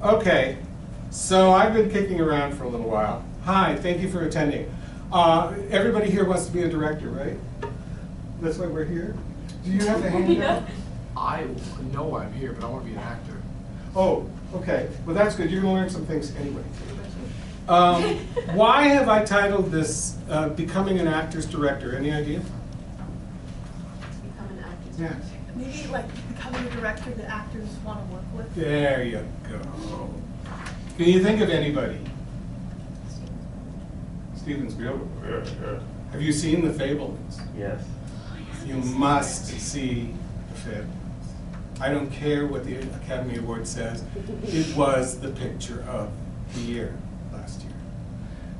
Okay, so I've been kicking around for a little while. Hi, thank you for attending. Everybody here wants to be a director, right? That's why we're here? Do you have to hand out? I know I'm here, but I want to be an actor. Oh, okay. Well, that's good. You're going to learn some things anyway. Why have I titled this Becoming an Actor's Director? Any idea? Become an actor's Yeah. director. Maybe like becoming a director that actors want to work with. There you go. Can you think of anybody? Steven Spielberg. Have you seen The Fabelmans? Yes. You must see The Fabelmans. I don't care what the Academy Award says. It was the picture of the year last year.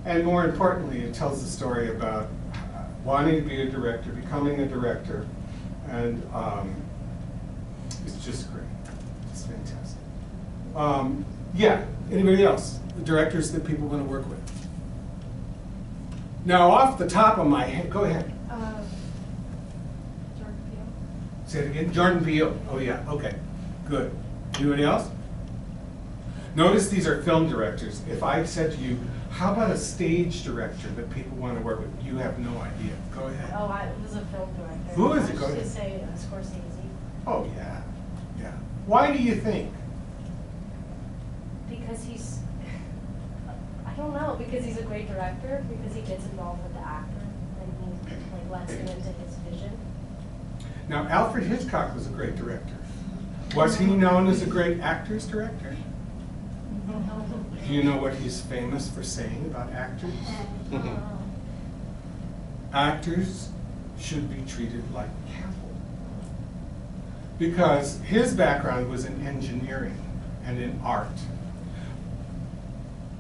And more importantly, it tells the story about wanting to be a director, becoming a director, and it's just great. It's fantastic. Yeah, anybody else? The directors that people want to work with? Now, off the top of my head, go ahead. Jordan Peele. Say it again. Jordan Peele. Oh yeah. Okay. Good. Anybody else? Notice these are film directors. If I said to you, "How about a stage director that people want to work with?" You have no idea. Go ahead. Oh, I was a film director. Who is it? Go I ahead. should say Scorsese. Oh yeah. Yeah. Why do you think? Because he's, I don't know, because he's a great director, because he gets involved with the actor, and he like lets him into his vision. Now, Alfred Hitchcock was a great director. Was he known as a great actor's director? Do you know what he's famous for saying about actors? Actors should be treated like cattle. Because his background was in engineering and in art.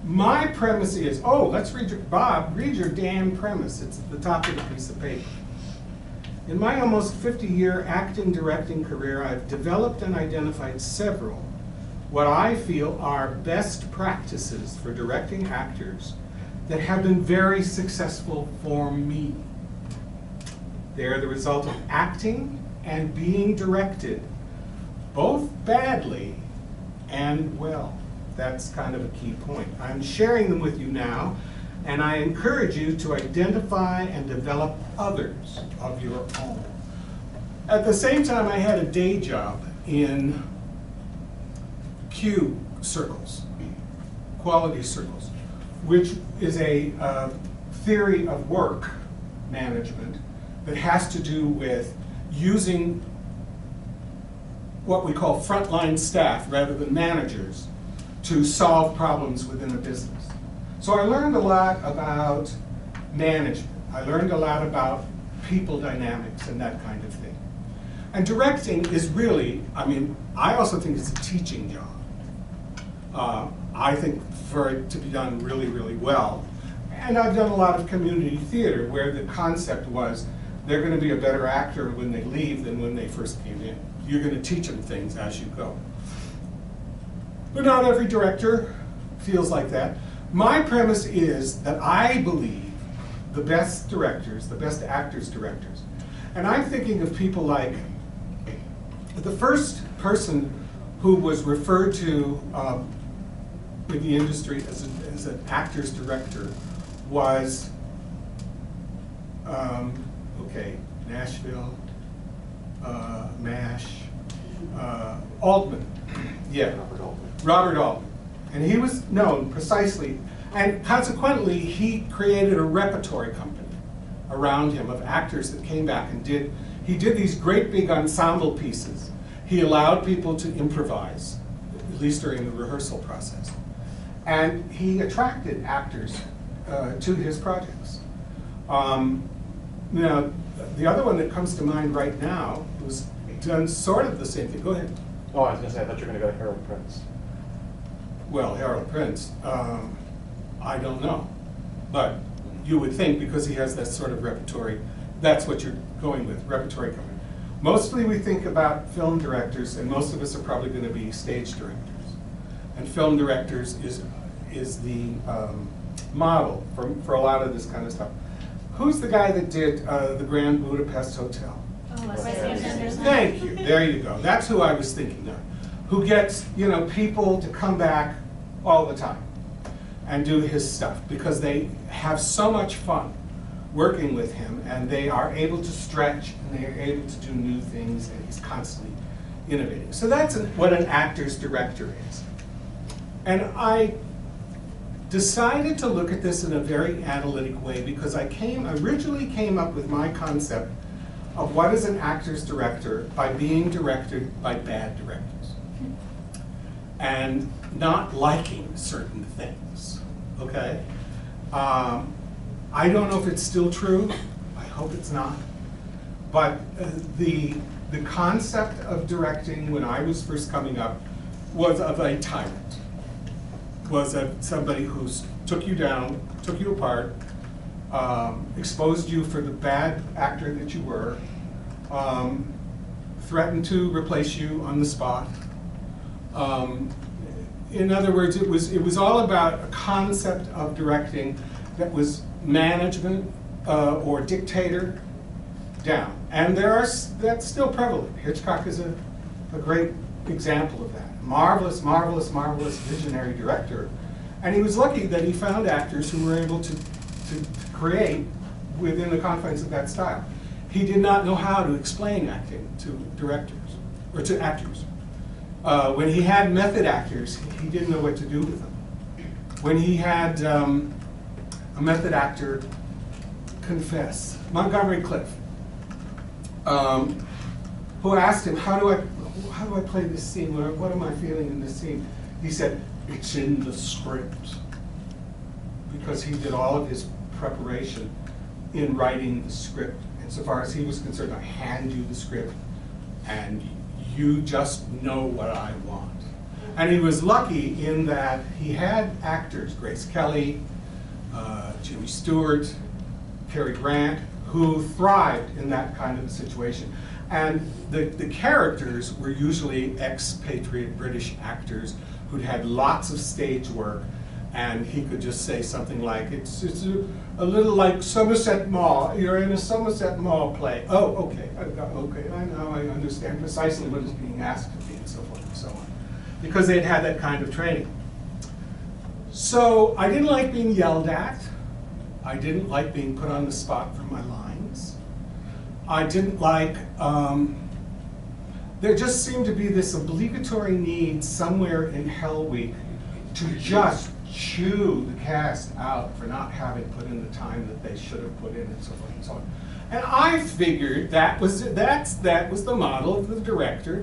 My premise is, oh, let's read your, Bob, read your damn premise. It's at the top of the piece of paper. In my almost 50-year acting directing career, I've developed and identified several what I feel are best practices for directing actors that have been very successful for me. They are the result of acting and being directed, both badly and well. That's kind of a key point. I'm sharing them with you now, and I encourage you to identify and develop others of your own. At the same time, I had a day job in Q circles, quality circles, which is a theory of work management that has to do with using what we call frontline staff rather than managers to solve problems within a business. So I learned a lot about management. I learned a lot about people dynamics and that kind of thing. And directing is really, I mean, I also think it's a teaching job. I think for it to be done really, really well. And I've done a lot of community theater where the concept was they're going to be a better actor when they leave than when they first came in. You're going to teach them things as you go. But not every director feels like that. My premise is that I believe the best directors, the best actors directors, and I'm thinking of people like the first person who was referred to in the industry as an actor's director was, Nashville, MASH, Altman. Yeah. Robert Altman. And he was known precisely, and consequently, he created a repertory company around him of actors that came back and he did these great big ensemble pieces. He allowed people to improvise, at least during the rehearsal process. And he attracted actors to his projects. Now, the other one that comes to mind right now was done sort of the same thing. Go ahead. Oh, I was going to say, I thought you were going to go to Harold Prince. Well, Harold Prince, I don't know. But you would think because he has that sort of repertory, that's what you're going with, repertory company. Mostly we think about film directors, and most of us are probably going to be stage directors. And film directors is the model for a lot of this kind of stuff. Who's the guy that did the Grand Budapest Hotel? Oh, Wes Anderson. Thank you. There you go. That's who I was thinking of. who gets, you know, people to come back all the time and do his stuff because they have so much fun working with him, and they are able to stretch and they are able to do new things, and he's constantly innovating. So that's what an actor's director is. And I decided to look at this in a very analytic way because I originally came up with my concept of what is an actor's director by being directed by bad directors and not liking certain things, okay? I don't know if it's still true. I hope it's not. But the concept of directing when I was first coming up was of a tyrant, was of somebody who took you down, took you apart, exposed you for the bad actor that you were, threatened to replace you on the spot. In other words, it was all about a concept of directing that was management or dictator down. And that's still prevalent. Hitchcock is a great example of that. Marvelous, marvelous, marvelous visionary director. And he was lucky that he found actors who were able to create within the confines of that style. He did not know how to explain acting to directors, or to actors. When he had method actors, he didn't know what to do with them. When he had a method actor confess, Montgomery Clift, who asked him, how do I play this scene? What am I feeling in this scene? He said, it's in the script. Because he did all of his preparation in writing the script. And so far as he was concerned, I hand you the script and you just know what I want. And he was lucky in that he had actors, Grace Kelly, Jimmy Stewart, Cary Grant, who thrived in that kind of a situation. And the characters were usually expatriate British actors who'd had lots of stage work, and he could just say something like, it's a little like Somerset Maugham. You're in a Somerset Maugham play. Oh, okay, okay, I understand precisely what is being asked of me, and so forth and so on. Because they'd had that kind of training. So I didn't like being yelled at. I didn't like being put on the spot for my lines. I didn't like, there just seemed to be this obligatory need somewhere in Hell Week to just chew the cast out for not having put in the time that they should have put in, and so forth and so on. And I figured that was the model of the director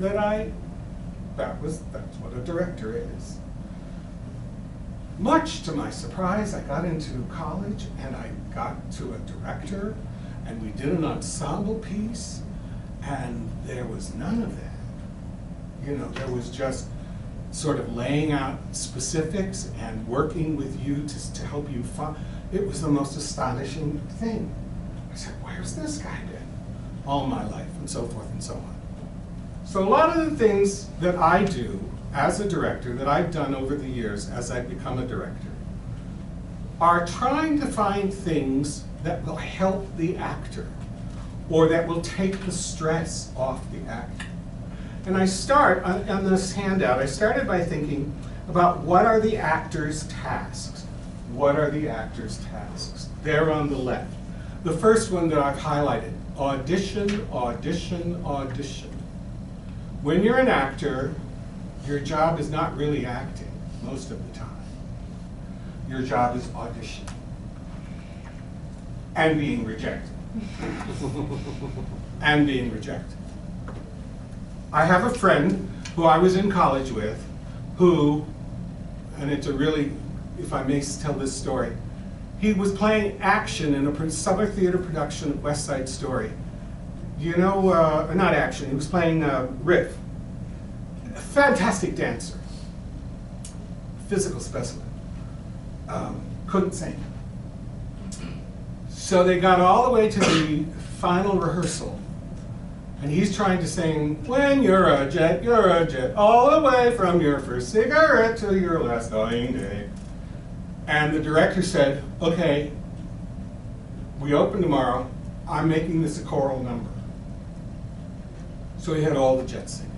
that's what a director is. Much to my surprise, I got into college and I got to a director and we did an ensemble piece and there was none of that. You know, there was just sort of laying out specifics and working with you to help you find. It was the most astonishing thing. I said, where's this guy been all my life, and so forth and so on. So a lot of the things that I do as a director, that I've done over the years as I've become a director, are trying to find things that will help the actor, or that will take the stress off the actor. And I start, on this handout, I started by thinking about what are the actor's tasks? What are the actor's tasks? They're on the left. The first one that I've highlighted, audition, audition, audition. When you're an actor, your job is not really acting most of the time. Your job is auditioning and being rejected. And being rejected. I have a friend who I was in college with who, and it's a really, if I may tell this story, he was playing action in a summer theater production of West Side Story. You know, not action, he was playing Riff. A fantastic dancer, physical specimen, couldn't sing. So they got all the way to the final rehearsal, and he's trying to sing, when you're a jet, all the way from your first cigarette to your last dying day. And the director said, okay, we open tomorrow, I'm making this a choral number. So he had all the jets singing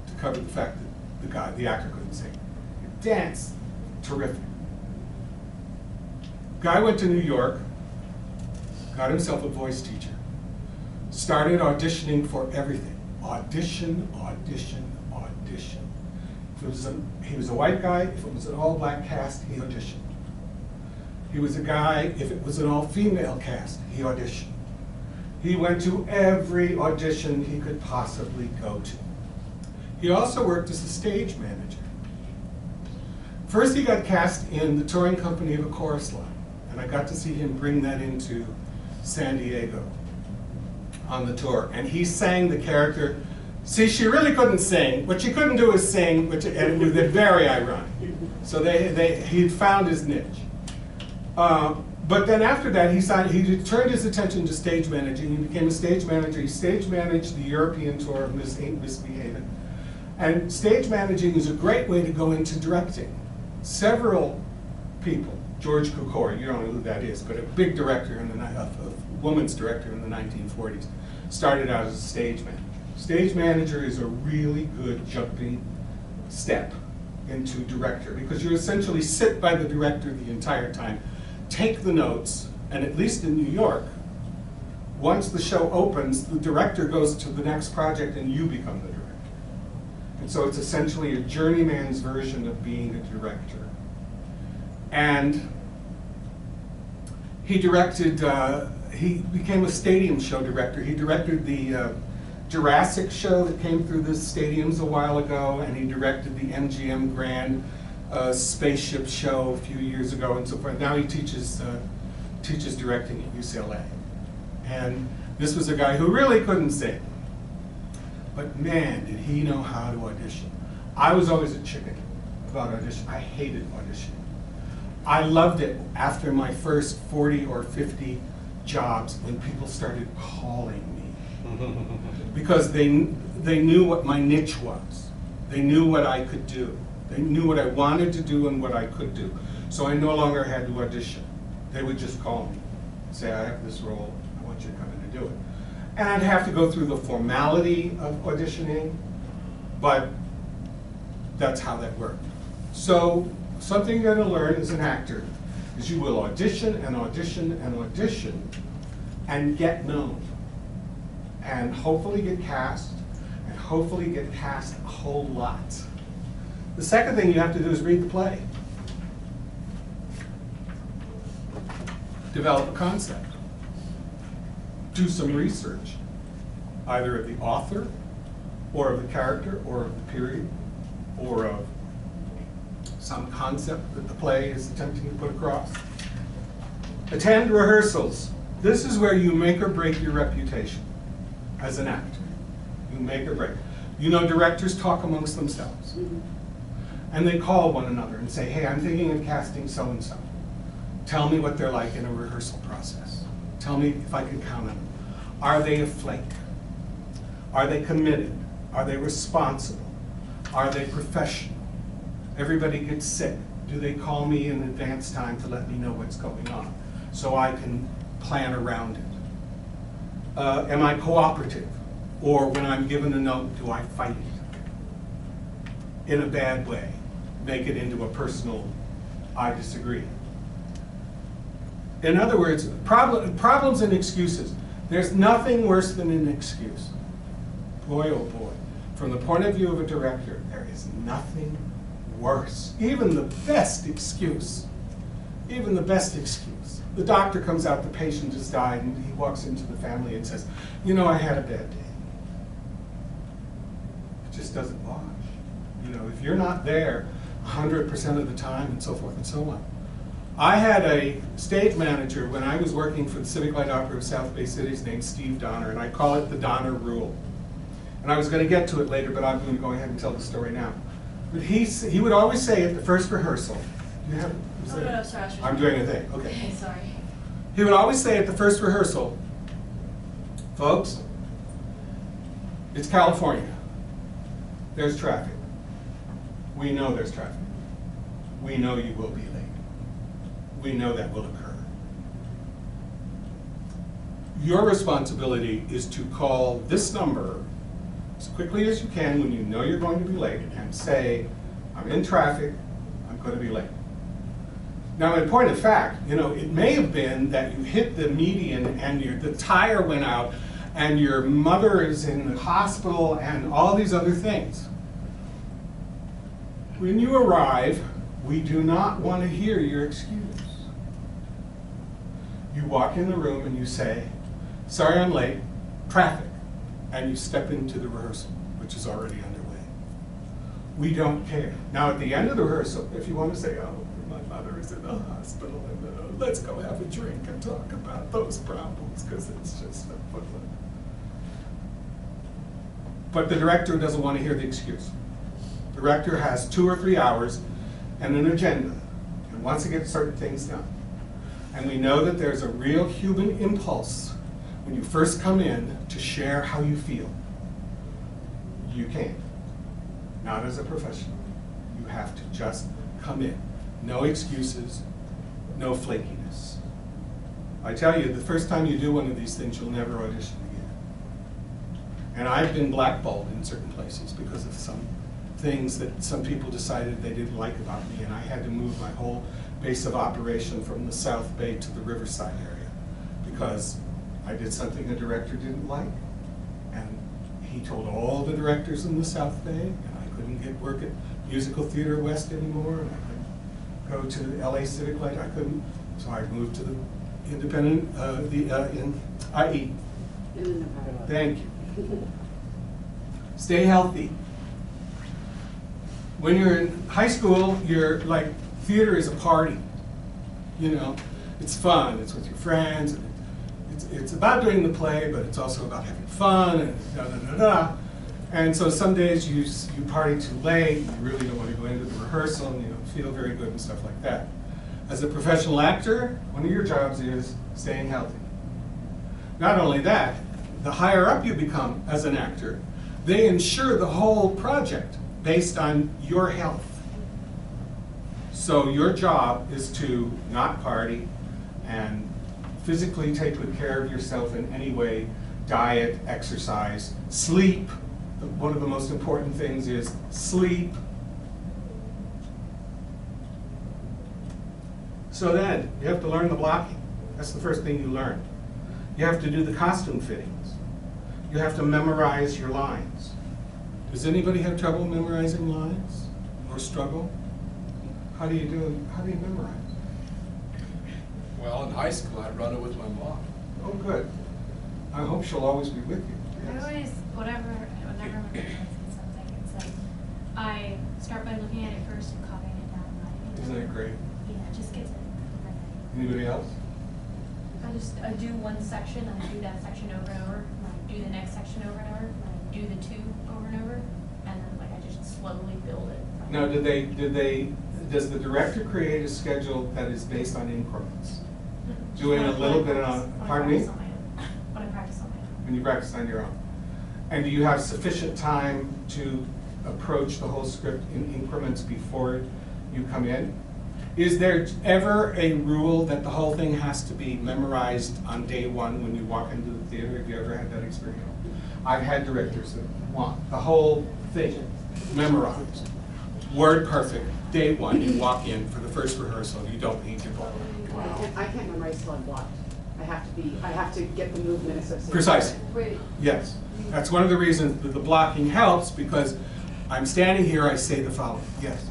to cover the fact that the actor couldn't sing. Dance, terrific. Guy went to New York, got himself a voice teacher, started auditioning for everything. Audition, audition, audition. He was a white guy. If it was an all-black cast, he auditioned. He was a guy, if it was an all-female cast, he auditioned. He went to every audition he could possibly go to. He also worked as a stage manager. First, he got cast in the touring company of a chorus line, and I got to see him bring that into San Diego on the tour. And he sang the character. See, she really couldn't sing. What she couldn't do is sing, and it was very ironic. So he found his niche. But then after that, he turned his attention to stage managing. He became a stage manager. He stage managed the European tour of Miss Ain't Misbehavin'. And stage managing is a great way to go into directing. Several people, George Cukor, you don't know who that is, but a big director, a woman's director in the 1940s, started out as a stage manager. Stage manager is a really good jumping step into director, because you essentially sit by the director the entire time, take the notes, and at least in New York, once the show opens, the director goes to the next project and you become the director. And so it's essentially a journeyman's version of being a director. And he directed, he became a stadium show director. He directed the Jurassic show that came through the stadiums a while ago, and he directed the MGM Grand spaceship show a few years ago and so forth. Now he teaches directing at UCLA. And this was a guy who really couldn't sing. But man, did he know how to audition. I was always a chicken about audition. I hated auditioning. I loved it after my first 40 or 50 jobs when people started calling me. Because they knew what my niche was. They knew what I could do. They knew what I wanted to do and what I could do. So I no longer had to audition. They would just call me, say, I have this role, I want you to come in and do it. And I'd have to go through the formality of auditioning, but that's how that worked. So something you're going to learn as an actor is you will audition and audition and audition and get known. And hopefully get cast, and hopefully get cast a whole lot. The second thing you have to do is read the play. Develop a concept. Do some research, either of the author, or of the character, or of the period, or of some concept that the play is attempting to put across. Attend rehearsals. This is where you make or break your reputation as an actor. You make or break. You know, directors talk amongst themselves. And they call one another and say, hey, I'm thinking of casting so-and-so. Tell me what they're like in a rehearsal process. Tell me if I can count on them. Are they a flake? Are they committed? Are they responsible? Are they professional? Everybody gets sick. Do they call me in advance time to let me know what's going on so I can plan around it? Am I cooperative? Or when I'm given a note, do I fight it in a bad way? Make it into a personal, I disagree. In other words, problems and excuses. There's nothing worse than an excuse. Boy, oh boy. From the point of view of a director, there is nothing worse. Even the best excuse. Even the best excuse. The doctor comes out, the patient has died, and he walks into the family and says, you know, I had a bad day. It just doesn't wash. You know, if you're not there 100% of the time and so forth and so on. I had a stage manager when I was working for the Civic Light Opera of South Bay Cities named Steve Donner, and I call it the Donner Rule. And I was going to get to it later, but I'm going to go ahead and tell the story now. But he would always say at the first rehearsal, you have, No, sorry. I'm doing a thing, okay. Okay, sorry. He would always say at the first rehearsal, folks, it's California. There's traffic. We know there's traffic. We know you will be late. We know that will occur. Your responsibility is to call this number as quickly as you can when you know you're going to be late, and say, I'm in traffic, I'm going to be late. Now, in point of fact, it may have been that you hit the median and the tire went out and your mother is in the hospital and all these other things. When you arrive, we do not want to hear your excuse. You walk in the room and you say, sorry I'm late, traffic, and you step into the rehearsal, which is already underway. We don't care. Now at the end of the rehearsal, if you want to say, oh, my mother is in the hospital, and let's go have a drink and talk about those problems, because it's just a fun. But the director doesn't want to hear the excuse. The director has 2 or 3 hours and an agenda, and wants to get certain things done. And we know that there's a real human impulse when you first come in to share how you feel. You can't. Not as a professional. You have to just come in. No excuses, no flakiness. I tell you, the first time you do one of these things, you'll never audition again. And I've been blackballed in certain places because of some things that some people decided they didn't like about me, and I had to move my whole base of operation from the South Bay to the Riverside area because I did something a director didn't like, and he told all the directors in the South Bay, and I couldn't get work at Musical Theater West anymore, and I couldn't go to the LA Civic Light, I couldn't, so I moved to the independent, in IE. Thank you. Stay healthy. When you're in high school, you're like, theater is a party. It's fun, it's with your friends, and it's about doing the play, but it's also about having fun, and da-da-da-da. And so some days you party too late, you really don't want to go into the rehearsal, and you don't feel very good and stuff like that. As a professional actor, one of your jobs is staying healthy. Not only that, the higher up you become as an actor, they ensure the whole project based on your health. So your job is to not party and physically take good care of yourself in any way, diet, exercise, sleep. One of the most important things is sleep. So then, you have to learn the blocking. That's the first thing you learn. You have to do the costume fittings. You have to memorize your lines. Does anybody have trouble memorizing lines or struggle? How do you memorize? Well, in high school, I'd run it with my mom. Oh, good. I hope she'll always be with you. I always, whenever I'm memorizing something, it's like, I start by looking at it first and copying it down. Isn't that great? Yeah, it just gets it. Anybody else? I do one section, and I do that section over and over, and I do the next section over and over, and I do the 2 over and over, and then I just slowly build it. Now, does the director create a schedule that is based on increments? Doing a little bit on, pardon me? When I practice on my own. When you practice on your own. And do you have sufficient time to approach the whole script in increments before you come in? Is there ever a rule that the whole thing has to be memorized on day 1 when you walk into the theater? Have you ever had that experience? I've had directors that want the whole thing memorized, word perfect. Day 1, you walk in for the first rehearsal, you don't need to block. I can't memorize till I'm blocked. I have to get the movement associated. Precisely. Wait. Yes. That's one of the reasons that the blocking helps, because I'm standing here, I say the following. Yes.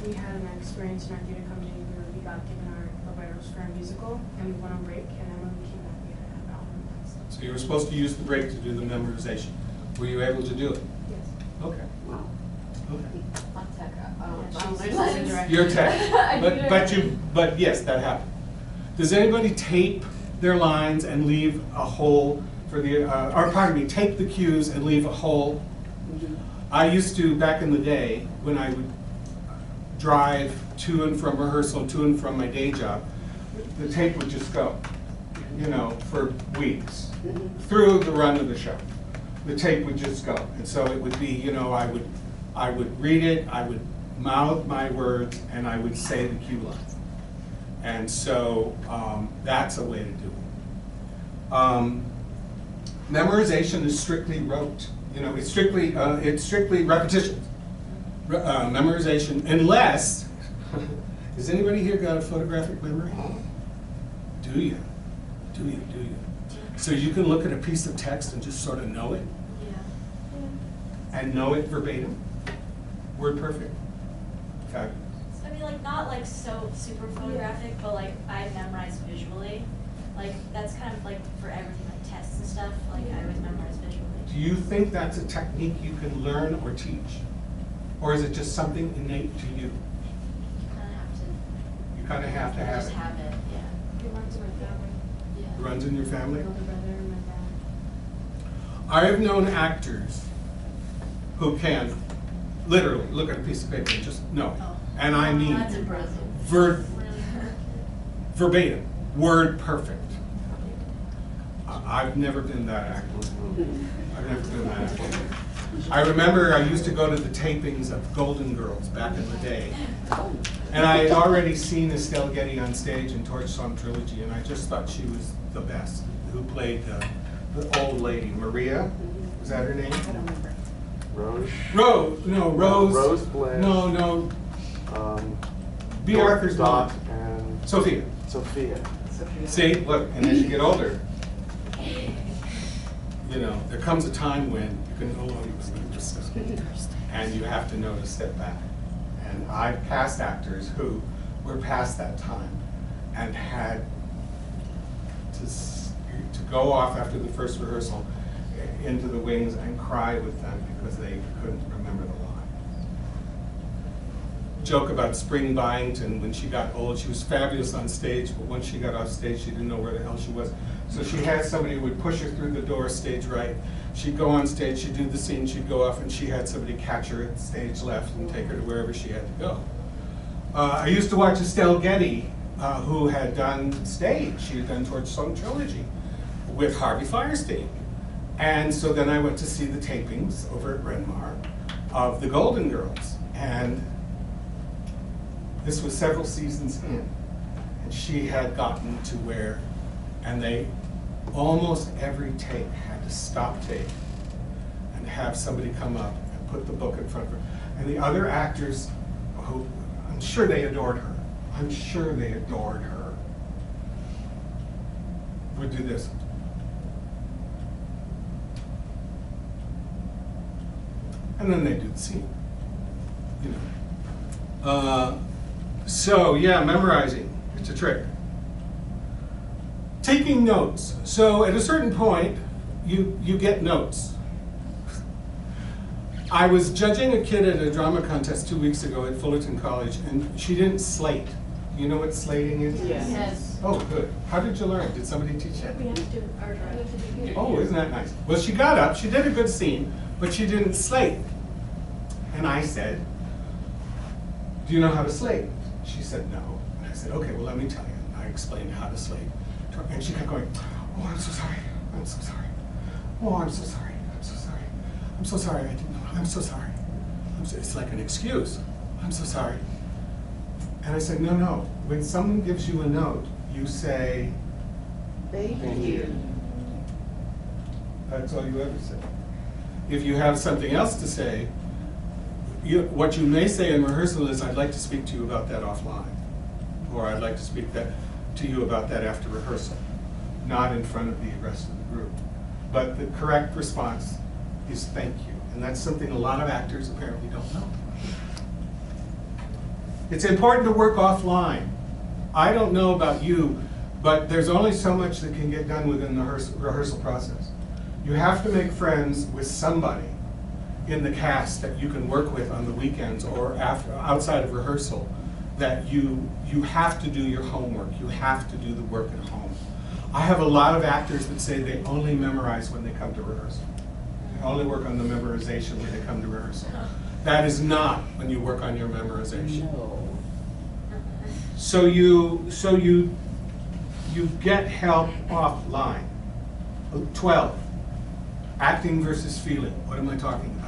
We had an experience in our theater company where we got given our librettos for our musical, and we went on break, and then when we came back, we had to have album. So you were supposed to use the break to do the memorization. Were you able to do it? Yes. Okay. Wow. Okay. I'm tech. You're tech. But yes, that happened. Does anybody tape their lines and leave a hole for the, or pardon me, tape the cues and leave a hole? Mm-hmm. I used to, back in the day, when I would drive to and from rehearsal, to and from my day job, the tape would just go, for weeks, through the run of the show. The tape would just go. And so it would be, I would read it, I would mouth my words, and I would say the cue line. And so that's a way to do it. Memorization is strictly rote. You know, it's strictly repetition, memorization, unless, has anybody here got a photographic memory? Do you? Do you? Do you? So you can look at a piece of text and just sort of know it? And know it verbatim? Word perfect? Fabulous. So I mean, like, not like so super photographic, but like I memorize visually. Like that's kind of like for everything, like tests and stuff. Like I always memorize visually. Do you think that's a technique you can learn or teach? Or is it just something innate to you? You kind of have to. You kind of have to have Just it. have it. Yeah. It runs in my family. Yeah. It runs in your My family? older brother and my dad. I have known actors who can literally look at a piece of paper and just know it. Oh. And I mean That's impressive. ver- Really. verbatim, word perfect. I've never been that active. I've never been that active. I remember I used to go to the tapings of Golden Girls back in the day. And I had already seen Estelle Getty on stage in Torch Song Trilogy, and I just thought she was the best, who played the old lady, Maria, was that her name? I don't remember. Rose? Rose, no, Rose. Rose Bliss. No, B. Dot- Arthur's Dot mom. and Sophia. Sophia. Sophia. See, look, and as you get older, you know, there comes a time when you can no longer remember stuff. And you have to know to step back. And I've cast actors who were past that time and had to go off after the first rehearsal into the wings and cry with them because they couldn't remember the line. Joke about Spring Byington, when she got old, she was fabulous on stage, but once she got off stage, she didn't know where the hell she was. So she had somebody who would push her through the door stage right. She'd go on stage, she'd do the scene, she'd go off, and she had somebody catch her at stage left and take her to wherever she had to go. I used to watch Estelle Getty, who had done stage. She had done Torch Song Trilogy with Harvey Fierstein. And so then I went to see the tapings over at Bryn Mawr of the Golden Girls. And this was several seasons in. And she had gotten to where, and they, almost every take had to stop tape and have somebody come up and put the book in front of her. And the other actors, who, I'm sure they adored her. I'm sure they adored her. Would do this. And then they do the scene, you know. So yeah, memorizing, it's a trick. Taking notes. So at a certain point, you get notes. I was judging a kid at a drama contest 2 weeks ago at Fullerton College, and she didn't slate. You know what slating is? Yes. Yes. Oh, good. How did you learn? Did somebody teach you? We have to, our director. Oh, isn't that nice? Well, she got up, she did a good scene, but she didn't slate. And I said, do you know how to slate? She said, no. And I said, okay, well, let me tell you. And I explained how to slate. And she kept going, oh, I'm so sorry. I'm so sorry. Oh, I'm so sorry. I'm so sorry. I'm so sorry. I didn't know. I'm so sorry. It's like an excuse. I'm so sorry. And I said, no, no. When someone gives you a note, you say, Thank you. that's all you ever say. If you have something else to say, what you may say in rehearsal is, I'd like to speak to you about that offline. Or I'd like to speak to you about that after rehearsal, not in front of the rest of the group. But the correct response is thank you. And that's something a lot of actors apparently don't know. It's important to work offline. I don't know about you, but there's only so much that can get done within the rehearsal process. You have to make friends with somebody in the cast that you can work with on the weekends or outside of rehearsal, that you have to do your homework. You have to do the work at home. I have a lot of actors that say they only memorize when they come to rehearsal. They only work on the memorization when they come to rehearsal. That is not when you work on your memorization. No. So you get help offline. 12, acting versus feeling. What am I talking about?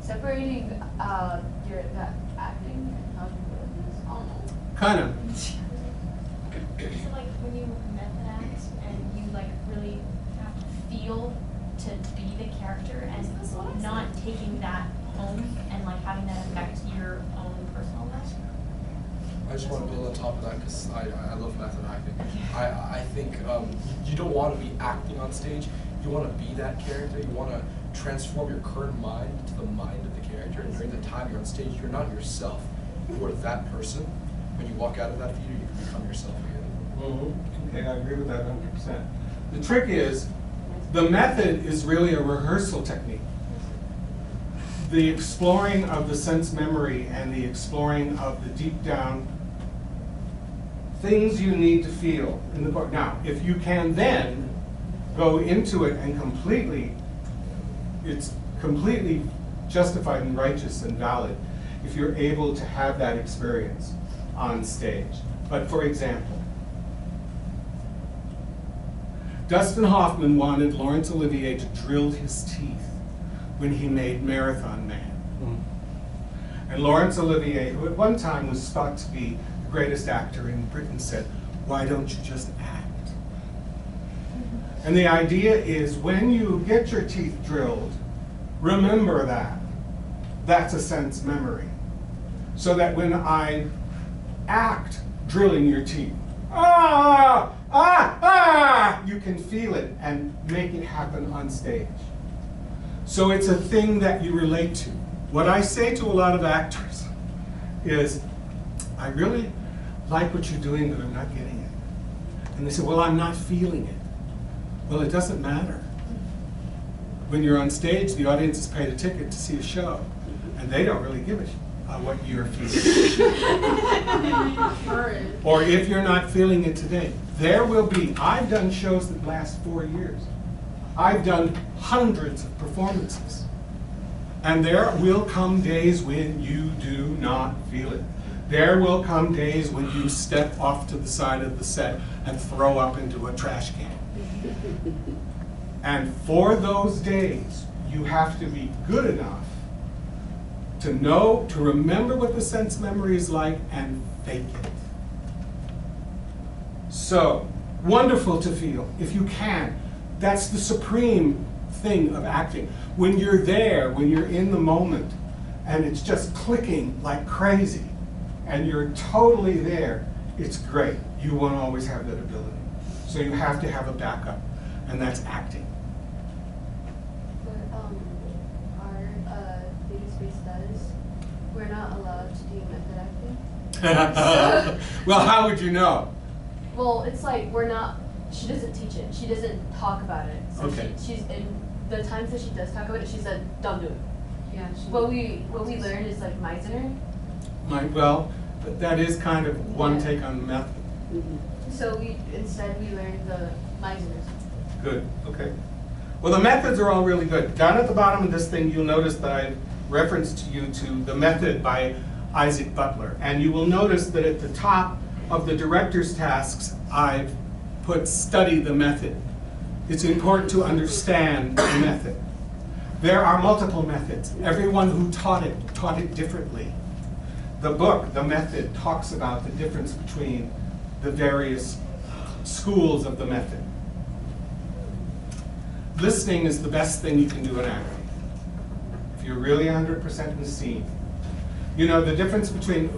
Separating your that acting and how you do it. Kind of. So like when you method act and you like really feel to be the character and not taking that home and like having that affect your own personal life. I just want to build on top of that because I love method acting. I think you don't want to be acting on stage. You want to be that character. You want to transform your current mind to the mind of the character. And during the time you're on stage, you're not yourself. You are that person. When you walk out of that theater, you can become yourself again. Okay, I agree with that 100%. The trick is, the method is really a rehearsal technique. The exploring of the sense memory and the exploring of the deep down things you need to feel in the book. Now, if you can then go into it and it's completely justified and righteous and valid if you're able to have that experience on stage. But for example, Dustin Hoffman wanted Laurence Olivier to drill his teeth when he made Marathon Man. And Laurence Olivier, who at one time was thought to be the greatest actor in Britain, said, "Why don't you just act?" And the idea is, when you get your teeth drilled, remember that. That's a sense memory. So that when I act drilling your teeth, you can feel it and make it happen on stage. So it's a thing that you relate to. What I say to a lot of actors is, I really like what you're doing, but I'm not getting it. And they say, well, I'm not feeling it. Well, it doesn't matter. When you're on stage, the audience has paid a ticket to see a show, and they don't really give a shit what you're feeling. Or if you're not feeling it today, there will be, I've done shows that last 4 years. I've done hundreds of performances. And there will come days when you do not feel it. There will come days when you step off to the side of the set and throw up into a trash can. And for those days, you have to be good enough to know, to remember what the sense memory is like and fake it. So, wonderful to feel, if you can. That's the supreme thing of acting. When you're there, when you're in the moment, and it's just clicking like crazy, and you're totally there, it's great. You won't always have that ability. So you have to have a backup, and that's acting. Our theater space does. We're not allowed to do method acting. Well, how would you know? Well, it's like we're not. She doesn't teach it. She doesn't talk about it. So Okay. she's in the times that she does talk about it. She said, "Don't do it." Yeah. What we learned is like Meisner. Well, that is kind of one Yeah. take on the method. So we learned the Meisners. Good, okay. Well, the methods are all really good. Down at the bottom of this thing, you'll notice that I referenced you to The Method by Isaac Butler. And you will notice that at the top of the director's tasks, I've put study the method. It's important to understand the method. There are multiple methods. Everyone who taught it differently. The book, The Method, talks about the difference between the various schools of the method. Listening is the best thing you can do in acting. If you're really 100% in the scene. You know, the difference between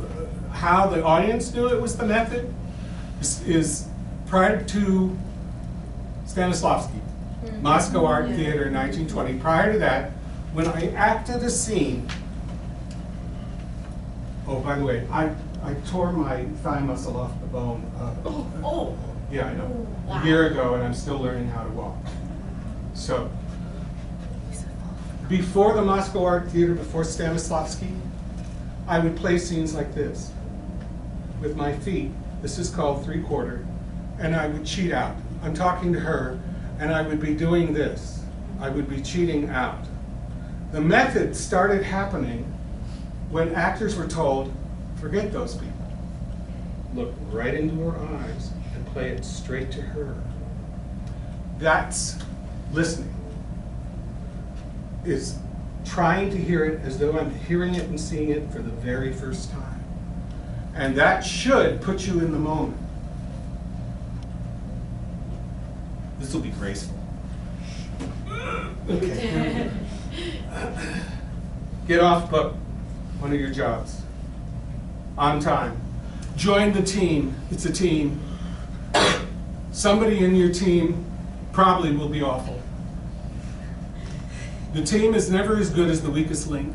how the audience knew it was the method is prior to Stanislavski, Moscow Art Theater, 1920. Prior to that, when I acted a scene, oh, by the way, I tore my thigh muscle off the bone. Yeah, I know. A year ago, and I'm still learning how to walk. So, before the Moscow Art Theater, before Stanislavski, I would play scenes like this with my feet. This is called 3/4, and I would cheat out. I'm talking to her, and I would be doing this. I would be cheating out. The method started happening when actors were told, forget those people. Look right into her eyes and play it straight to her. That's listening. Is trying to hear it as though I'm hearing it and seeing it for the very first time. And that should put you in the moment. This will be graceful. Okay. Get off book, one of your jobs. On time. Join the team. It's a team. Somebody in your team probably will be awful. The team is never as good as the weakest link.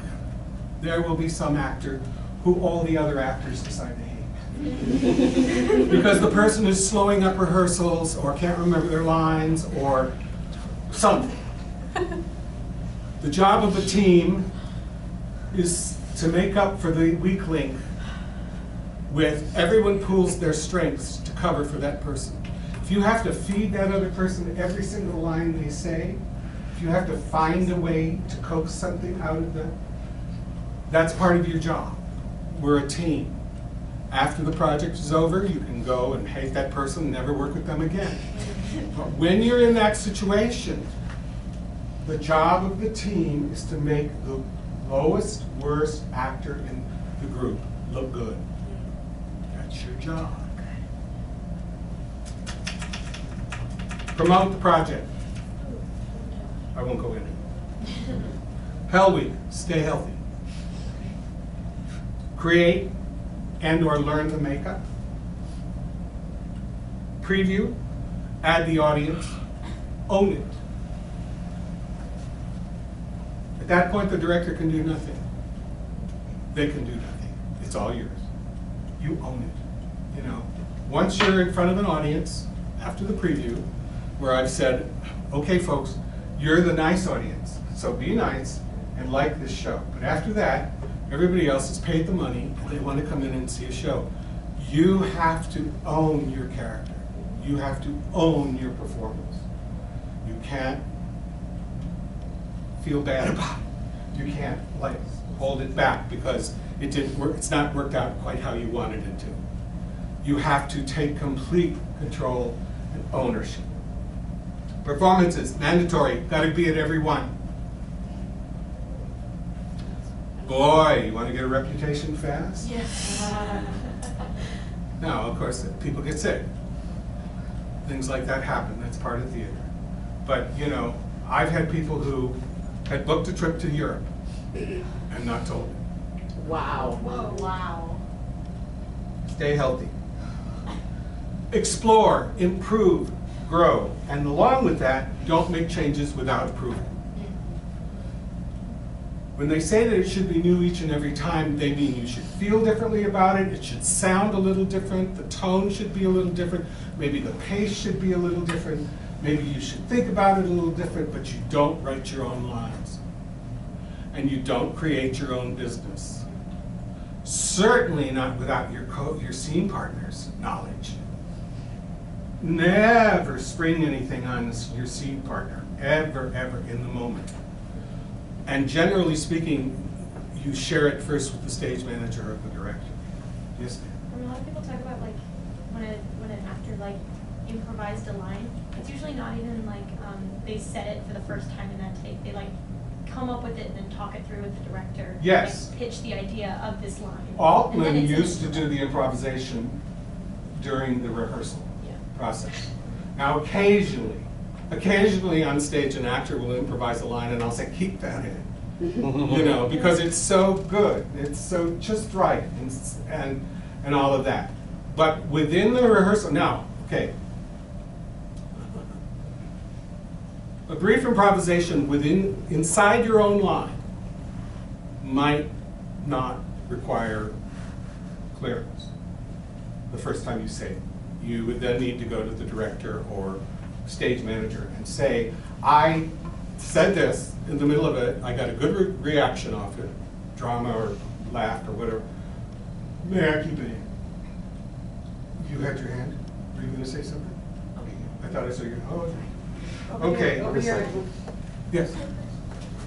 There will be some actor who all the other actors decide to hate. Because the person is slowing up rehearsals or can't remember their lines or something. The job of a team is to make up for the weak link with everyone pools their strengths to cover for that person. If you have to feed that other person every single line they say, if you have to find a way to coax something out of them, that's part of your job. We're a team. After the project is over, you can go and hate that person and never work with them again. But when you're in that situation, the job of the team is to make the lowest, worst actor in the group look good. That's your job. Promote the project. I won't go into it. Hell Week, stay healthy. Create and or learn the makeup. Preview, add the audience, own it. At that point, the director can do nothing. They can do nothing. It's all yours. You own it. You know, once you're in front of an audience, after the preview, where I've said, okay folks, you're the nice audience, so be nice and like this show. But after that, everybody else has paid the money and they want to come in and see a show. You have to own your character. You have to own your performance. You can't feel bad about it. You can't like hold it back because it didn't work, it's not worked out quite how you wanted it to. You have to take complete control and ownership. Performances, mandatory, gotta be at every one. Boy, you want to get a reputation fast? Yes. Now, of course, people get sick. Things like that happen, that's part of theater. But, you know, I've had people who had booked a trip to Europe and not told me. Wow. Whoa, wow. Stay healthy. Explore, improve, grow, and along with that, don't make changes without approval. When they say that it should be new each and every time, they mean you should feel differently about it, it should sound a little different, the tone should be a little different, maybe the pace should be a little different, maybe you should think about it a little different, but you don't write your own lines. And you don't create your own business. Certainly not without your scene partner's knowledge. Never spring anything on your scene partner, ever, ever in the moment. And generally speaking, you share it first with the stage manager or the director. Yes, ma'am? I mean, a lot of people talk about like when an actor like improvised a line. It's usually not even like they said it for the first time in that take. They like come up with it and then talk it through with the director. Yes. Like, pitch the idea of this line. Altman used to do the improvisation during the rehearsal process. Now occasionally on stage an actor will improvise a line and I'll say, keep that in. You know, because it's so good, it's so just right, and all of that. But within the rehearsal, now, okay, a brief improvisation inside your own line might not require clearance the first time you say it. You would then need to go to the director or stage manager and say, I said this in the middle of it, I got a good reaction off it, drama or laugh or whatever. May I keep it in? You had your hand? Were you going to say something? I thought I saw your, oh, okay. Over here. Yes.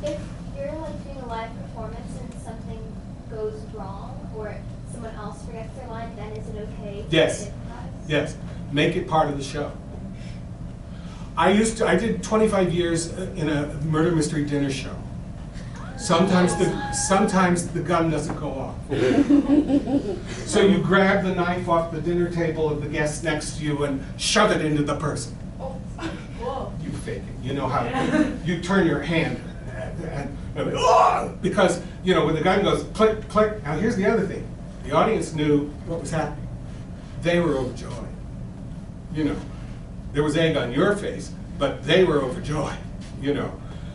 If you're like doing a live performance and something goes wrong or someone else forgets their line, then is it okay to Yes. improvise? Yes, make it part of the show. I did 25 years in a murder mystery dinner show. Sometimes the gun doesn't go off. So you grab the knife off the dinner table of the guest next to you and shove it into the person. Whoa. You fake it. You know how you turn your hand and oh! Because, you know, when the gun goes click, click. Now here's the other thing. The audience knew what was happening. They were overjoyed. You know, there was egg on your face, but they were overjoyed, you know.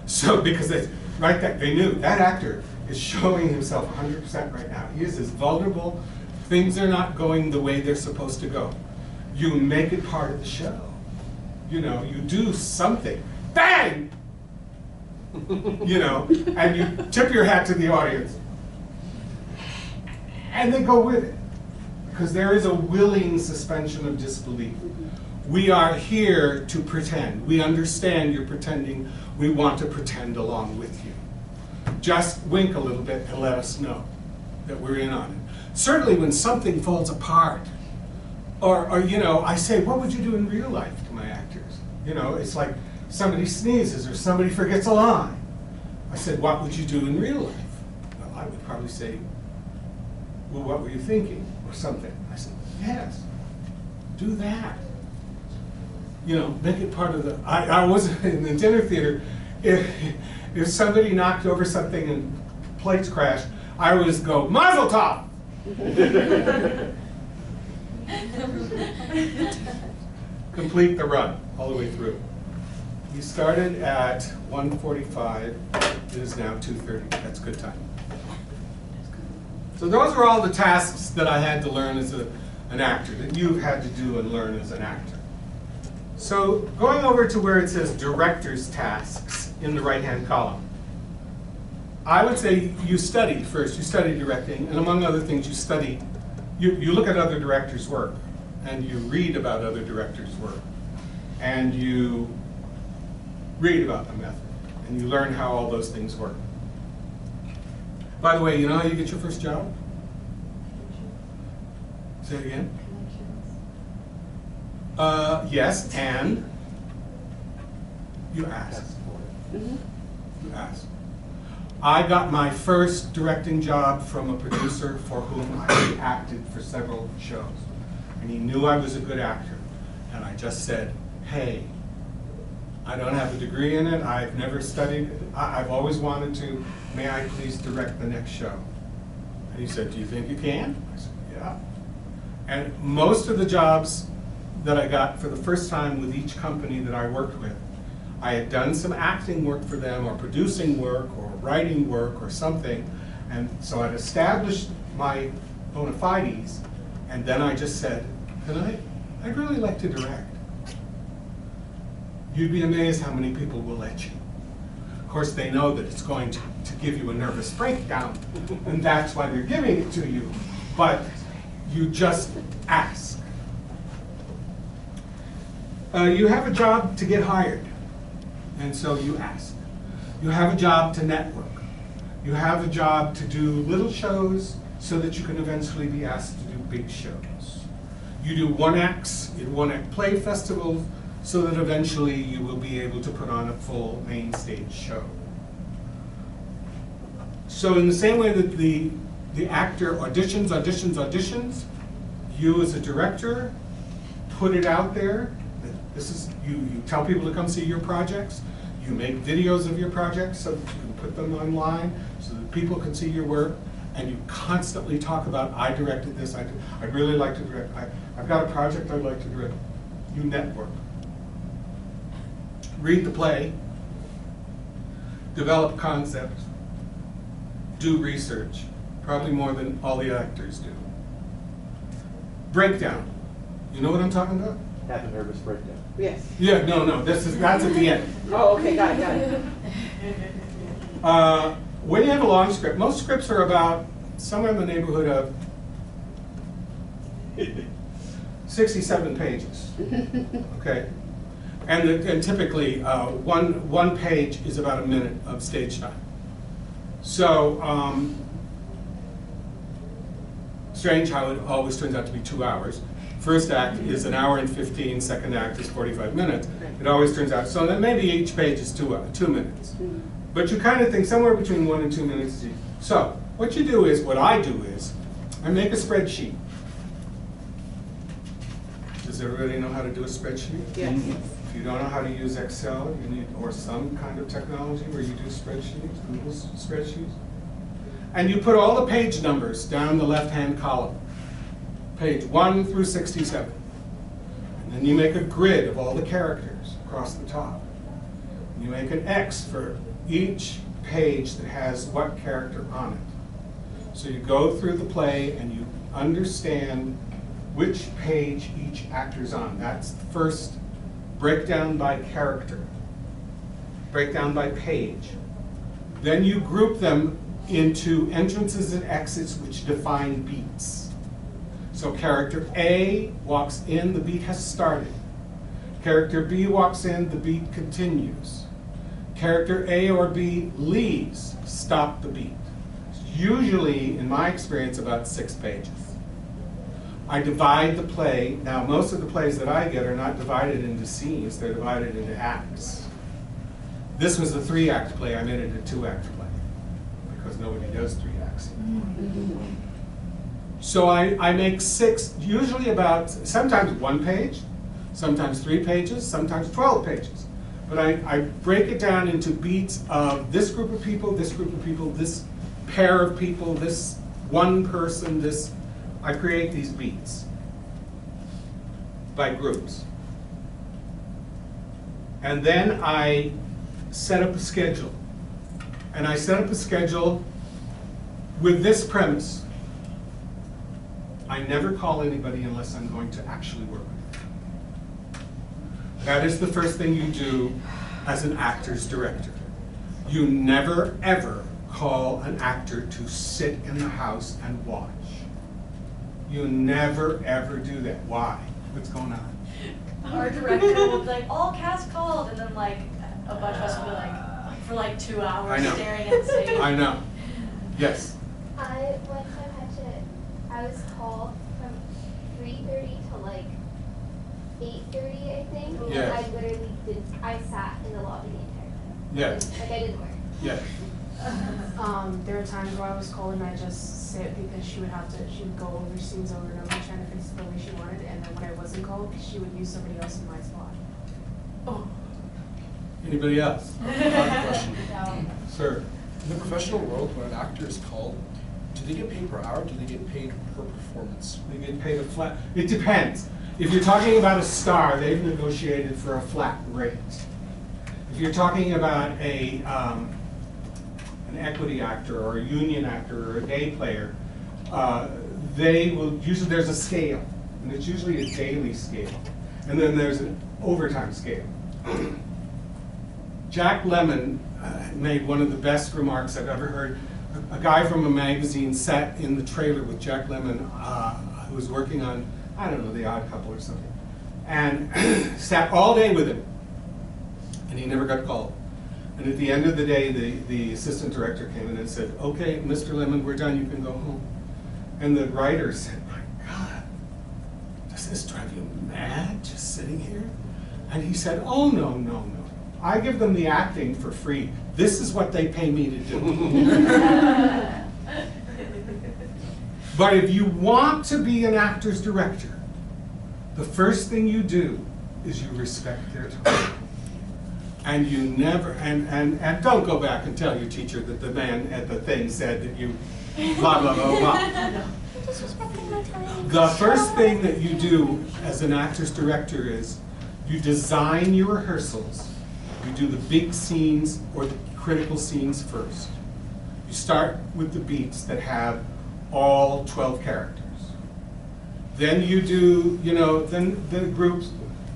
So, because they, right there, they knew that actor is showing himself 100% right now. He is as vulnerable. Things are not going the way they're supposed to go. You make it part of the show. You know, you do something. Bang! You know, and you tip your hat to the audience. And they go with it. Because there is a willing suspension of disbelief. We are here to pretend. We understand you're pretending. We want to pretend along with you. Just wink a little bit and let us know that we're in on it. Certainly when something falls apart, or you know, I say, what would you do in real life to my actors? You know, it's like somebody sneezes or somebody forgets a line. I said, what would you do in real life? Well, I would probably say, well, what were you thinking? Or something. I said, yes, do that. You know, make it part of the, I was in the dinner theater, if somebody knocked over something and plates crashed, I would just go, Mazel Tov! Complete the run, all the way through. We started at 1:45, it is now 2:30, that's good time. So those are all the tasks that I had to learn as an actor, that you've had to do and learn as an actor. So going over to where it says director's tasks in the right-hand column, I would say you study first, you study directing, and among other things you study, you look at other directors' work, and you read about other directors' work, and you read about the method, and you learn how all those things work. By the way, you know how you get your first job? Say it again. Yes, and you ask. You ask. I got my first directing job from a producer for whom I acted for several shows. And he knew I was a good actor. And I just said, hey, I don't have a degree in it. I've never studied it. I've always wanted to. May I please direct the next show? And he said, do you think you can? I said, yeah. And most of the jobs that I got for the first time with each company that I worked with, I had done some acting work for them, or producing work, or writing work, or something. And so I'd established my bona fides, and then I just said, I'd really like to direct. You'd be amazed how many people will let you. Of course, they know that it's going to give you a nervous breakdown, and that's why they're giving it to you. But you just ask. You have a job to get hired, and so you ask. You have a job to network. You have a job to do little shows so that you can eventually be asked to do big shows. You do one-acts in one-act play festivals so that eventually you will be able to put on a full main stage show. So in the same way that the actor auditions, you as a director put it out there. This is, you tell people to come see your projects. You make videos of your projects so that you can put them online so that people can see your work. And you constantly talk about, I directed this, I'd really like to direct, I've got a project I'd like to direct. You network. Read the play, develop concepts, do research, probably more than all the actors do. Breakdown. You know what I'm talking about? Have a nervous breakdown. Yes. Yeah, no, that's at the end. Oh, okay, got it. When you have a long script, most scripts are about somewhere in the neighborhood of 67 pages. Okay, and typically one page is about a minute of stage time. So strange how it always turns out to be 2 hours. First act is an hour and 15, second act is 45 minutes. It always turns out, so then maybe each page is 2 minutes. But you kind of think somewhere between 1 and 2 minutes. So what you do is, what I do is, I make a Spreadsheet. Does everybody know how to do a spreadsheet? Yes. If you don't know how to use Excel, you need, or some kind of technology where you do spreadsheets, Google spreadsheets. And you put all the page numbers down the left-hand column, page 1 through 67. And then you make a grid of all the characters across the top. You make an X for each page that has what character on it. So you go through the play and you understand which page each actor's on. That's the first breakdown by character, breakdown by page. Then you group them into entrances and exits which define beats. So character A walks in, the beat has started. Character B walks in, the beat continues. Character A or B leaves, stop the beat. Usually, in my experience, about 6 pages. I divide the play. Now, most of the plays that I get are not divided into scenes, they're divided into acts. This was a 3-act play, I made it a 2-act play, because nobody does 3 acts. So I make 6, usually about, sometimes 1 page, sometimes 3 pages, sometimes 12 pages. But I break it down into beats of this group of people, this pair of people, this one person, this. I create these beats by groups. And then I set up a schedule. And I set up a schedule with this premise. I never call anybody unless I'm going to actually work with them. That is the first thing you do as an actor's director. You never, ever call an actor to sit in the house and watch. You never, ever do that. Why? What's going on? Our director will be like, all cast called, and then like a bunch of us will be like, for like 2 hours I know. staring at the stage. I know. Yes. I one time I was called from 3:30 to like 8:30, I think. And Yes. I sat in the lobby the entire time. Yes. Like I didn't work. Yes. There were times where I was called and I just sit because she would go over scenes over and over trying to fix it the way she wanted, and then when I wasn't called, she would use somebody else in my spot. Oh. Anybody else? I have a question. No. Sir. In the professional world, when an actor is called, do they get paid per hour? Do they get paid per performance? They get paid a flat, it depends. If you're talking about a star, they've negotiated for a flat rate. If you're talking about an equity actor or a union actor or a day player, they will, usually there's a scale, and it's usually a daily scale. And then there's an overtime scale. Jack Lemmon made one of the best remarks I've ever heard. A guy from a magazine sat in the trailer with Jack Lemmon, who was working on, I don't know, The Odd Couple or something, and sat all day with him, and he never got called. And at the end of the day, the assistant director came in and said, okay, Mr. Lemmon, we're done, you can go home. And the writer said, my God, does this drive you mad, just sitting here? And he said, oh, no, no, no. I give them the acting for free. This is what they pay me to do. But if you want to be an actor's director, the first thing you do is you respect their time. And you never, and don't go back and tell your teacher that the man at the thing said that you blah, blah, blah, blah. The first thing that you do as an actor's director is you design your rehearsals. You do the big scenes or the critical scenes first. You start with the beats that have all 12 characters. Then you do, then the groups,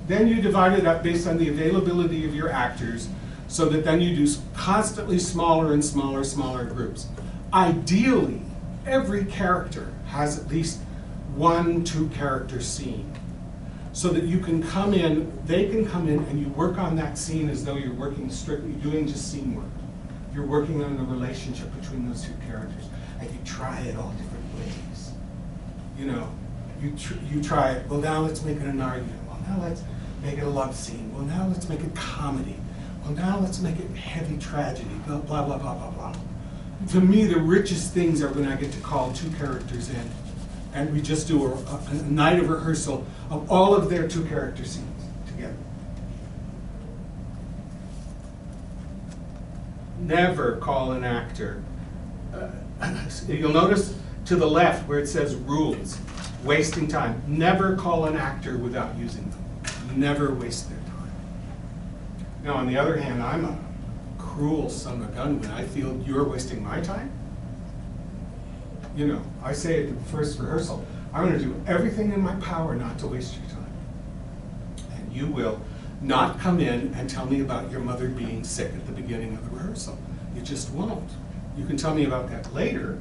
then you divide it up based on the availability of your actors, so that then you do constantly smaller and smaller groups. Ideally, every character has at least 1 2-character scene, so that you can come in, they can come in and you work on that scene as though you're working strictly, doing just scene work. You're working on the relationship between those 2 characters, and you try it all different ways. You try it, well now let's make it an argument, well now let's make it a love scene, well now let's make it comedy, well now let's make it heavy tragedy, blah, blah, blah, blah, blah, blah. To me, the richest things are when I get to call 2 characters in, and we just do a night of rehearsal of all of their 2-character scenes together. never call an actor. You'll notice to the left where it says rules, wasting time. Never call an actor without using them. Never waste their time. Now, on the other hand, I'm a cruel son of a gun when I feel you're wasting my time. You know, I say at the first rehearsal, I'm going to do everything in my power not to waste your time. And you will not come in and tell me about your mother being sick at the beginning of the rehearsal. You just won't. You can tell me about that later,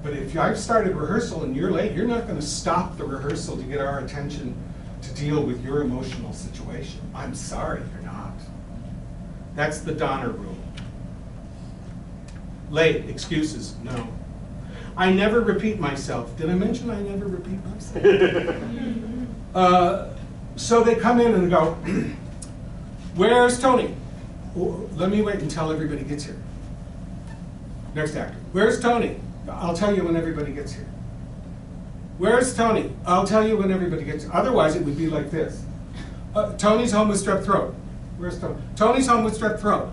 but if I've started rehearsal and you're late, you're not going to stop the rehearsal to get our attention to deal with your emotional situation. I'm sorry, you're not. That's the Donner rule. Late, excuses, no. I never repeat myself. Did I mention I never repeat myself? So they come in and go, where's Tony? Oh, let me wait until everybody gets here. Next actor, where's Tony? I'll tell you when everybody gets here. Where's Tony? I'll tell you when everybody gets here. Otherwise it would be like this. Tony's home with strep throat. Where's Tony? Tony's home with strep throat.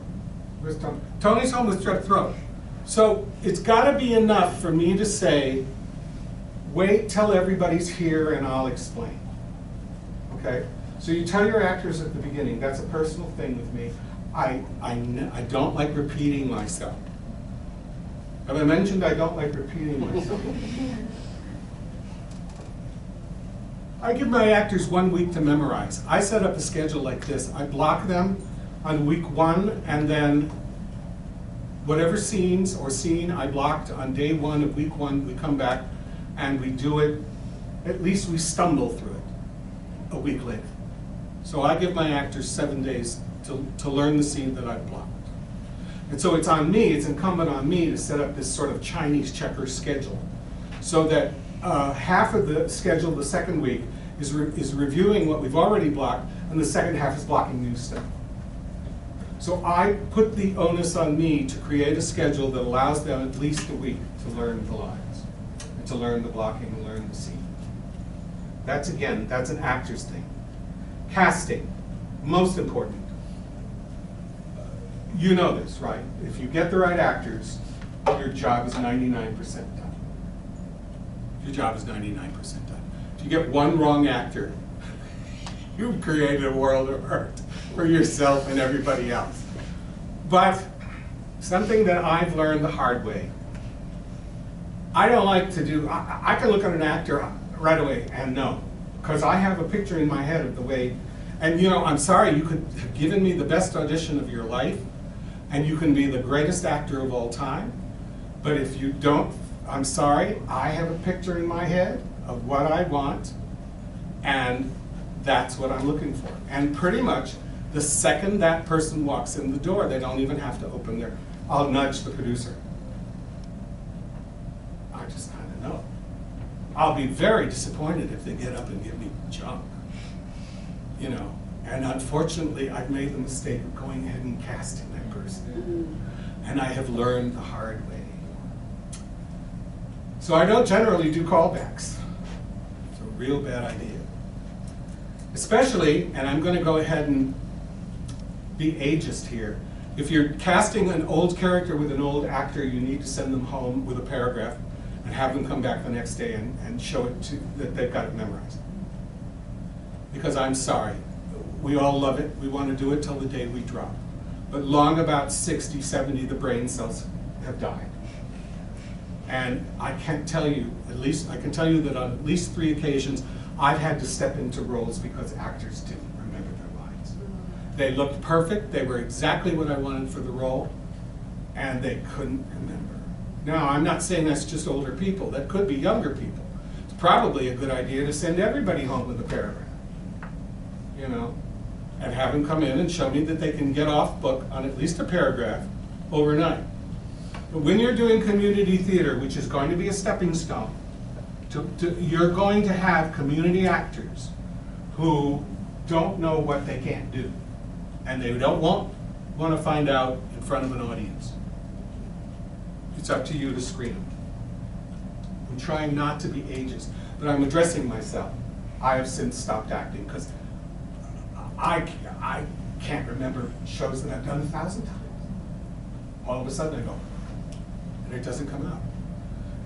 Where's Tony? Tony's home with strep throat. So it's got to be enough for me to say, wait till everybody's here and I'll explain. Okay? So you tell your actors at the beginning, that's a personal thing with me. I don't like repeating myself. Have I mentioned I don't like repeating myself? I give my actors 1 week to memorize. I set up a schedule like this. I block them on week 1, and then whatever scenes or scene I blocked on day 1 of week 1, we come back and we do it, at least we stumble through it a week later. So I give my actors 7 days to learn the scene that I've blocked. And so it's on me, it's incumbent on me to set up this sort of Chinese checker schedule so that half of the schedule the second week is reviewing what we've already blocked, and the second half is blocking new stuff. So I put the onus on me to create a schedule that allows them at least a week to learn the lines, and to learn the blocking and learn the scene. That's, again, that's an actor's thing. Casting, most important. You know this, right? If you get the right actors, your job is 99% done. Your job is 99% done. If you get one wrong actor, you've created a world of hurt for yourself and everybody else. But something that I've learned the hard way, I don't like to do, I can look at an actor right away and know, because I have a picture in my head of the way, and you know, I'm sorry, you could have given me the best audition of your life, and you can be the greatest actor of all time, but if you don't, I'm sorry, I have a picture in my head of what I want, and that's what I'm looking for. And pretty much, the second that person walks in the door, they don't even have to open their, I'll nudge the producer. I just kind of know. I'll be very disappointed if they get up and give me junk, you know. And unfortunately, I've made the mistake of going ahead and casting that person. And I have learned the hard way. So I don't generally do callbacks. It's a real bad idea. Especially, and I'm going to go ahead and be ageist here, if you're casting an old character with an old actor, you need to send them home with a paragraph and have them come back the next day and show it to that they've got it memorized. Because I'm sorry, we all love it, we want to do it till the day we drop. But long about 60, 70, the brain cells have died. And I can't tell you, at least I can tell you that on at least 3 occasions, I've had to step into roles because actors didn't remember their lines. They looked perfect, they were exactly what I wanted for the role, and they couldn't remember. Now, I'm not saying that's just older people, that could be younger people. It's probably a good idea to send everybody home with a paragraph, you know, and have them come in and show me that they can get off book on at least a paragraph overnight. But when you're doing community theater, which is going to be a stepping stone, you're going to have community actors who don't know what they can't do. And they don't want to find out in front of an audience. It's up to you to screen them. I'm trying not to be ageist, but I'm addressing myself. I have since stopped acting because I can't remember shows that I've done 1,000 times. all of a sudden I go, and it doesn't come out.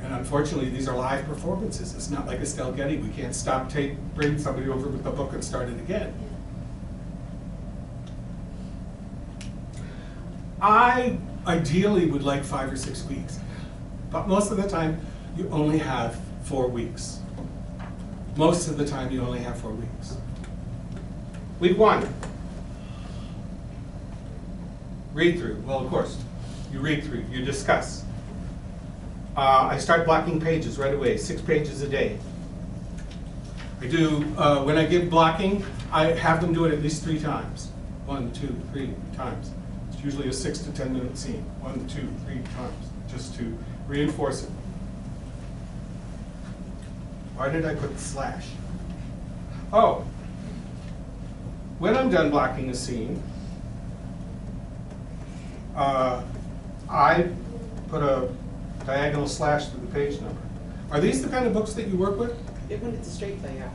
And unfortunately, these are live performances. It's not like Estelle Getty. We can't stop tape, bring somebody over with the book and start it again. I ideally would like 5 or 6 weeks, but most of the time you only have 4 weeks. Most of the time you only have 4 weeks. Week 1, read through. Well, of course, you read through, you discuss. I start blocking pages right away, 6 pages a day. I do, when I give blocking, I have them do it at least 3 times. 1, 2, 3 times. It's usually a 6 to 10 minute scene. 1, 2, 3 times, just to reinforce it. Why did I put the slash? Oh, when I'm done blocking a scene, I put a diagonal slash through the page number. Are these the kind of books that you work with? When it's a straight play, yeah.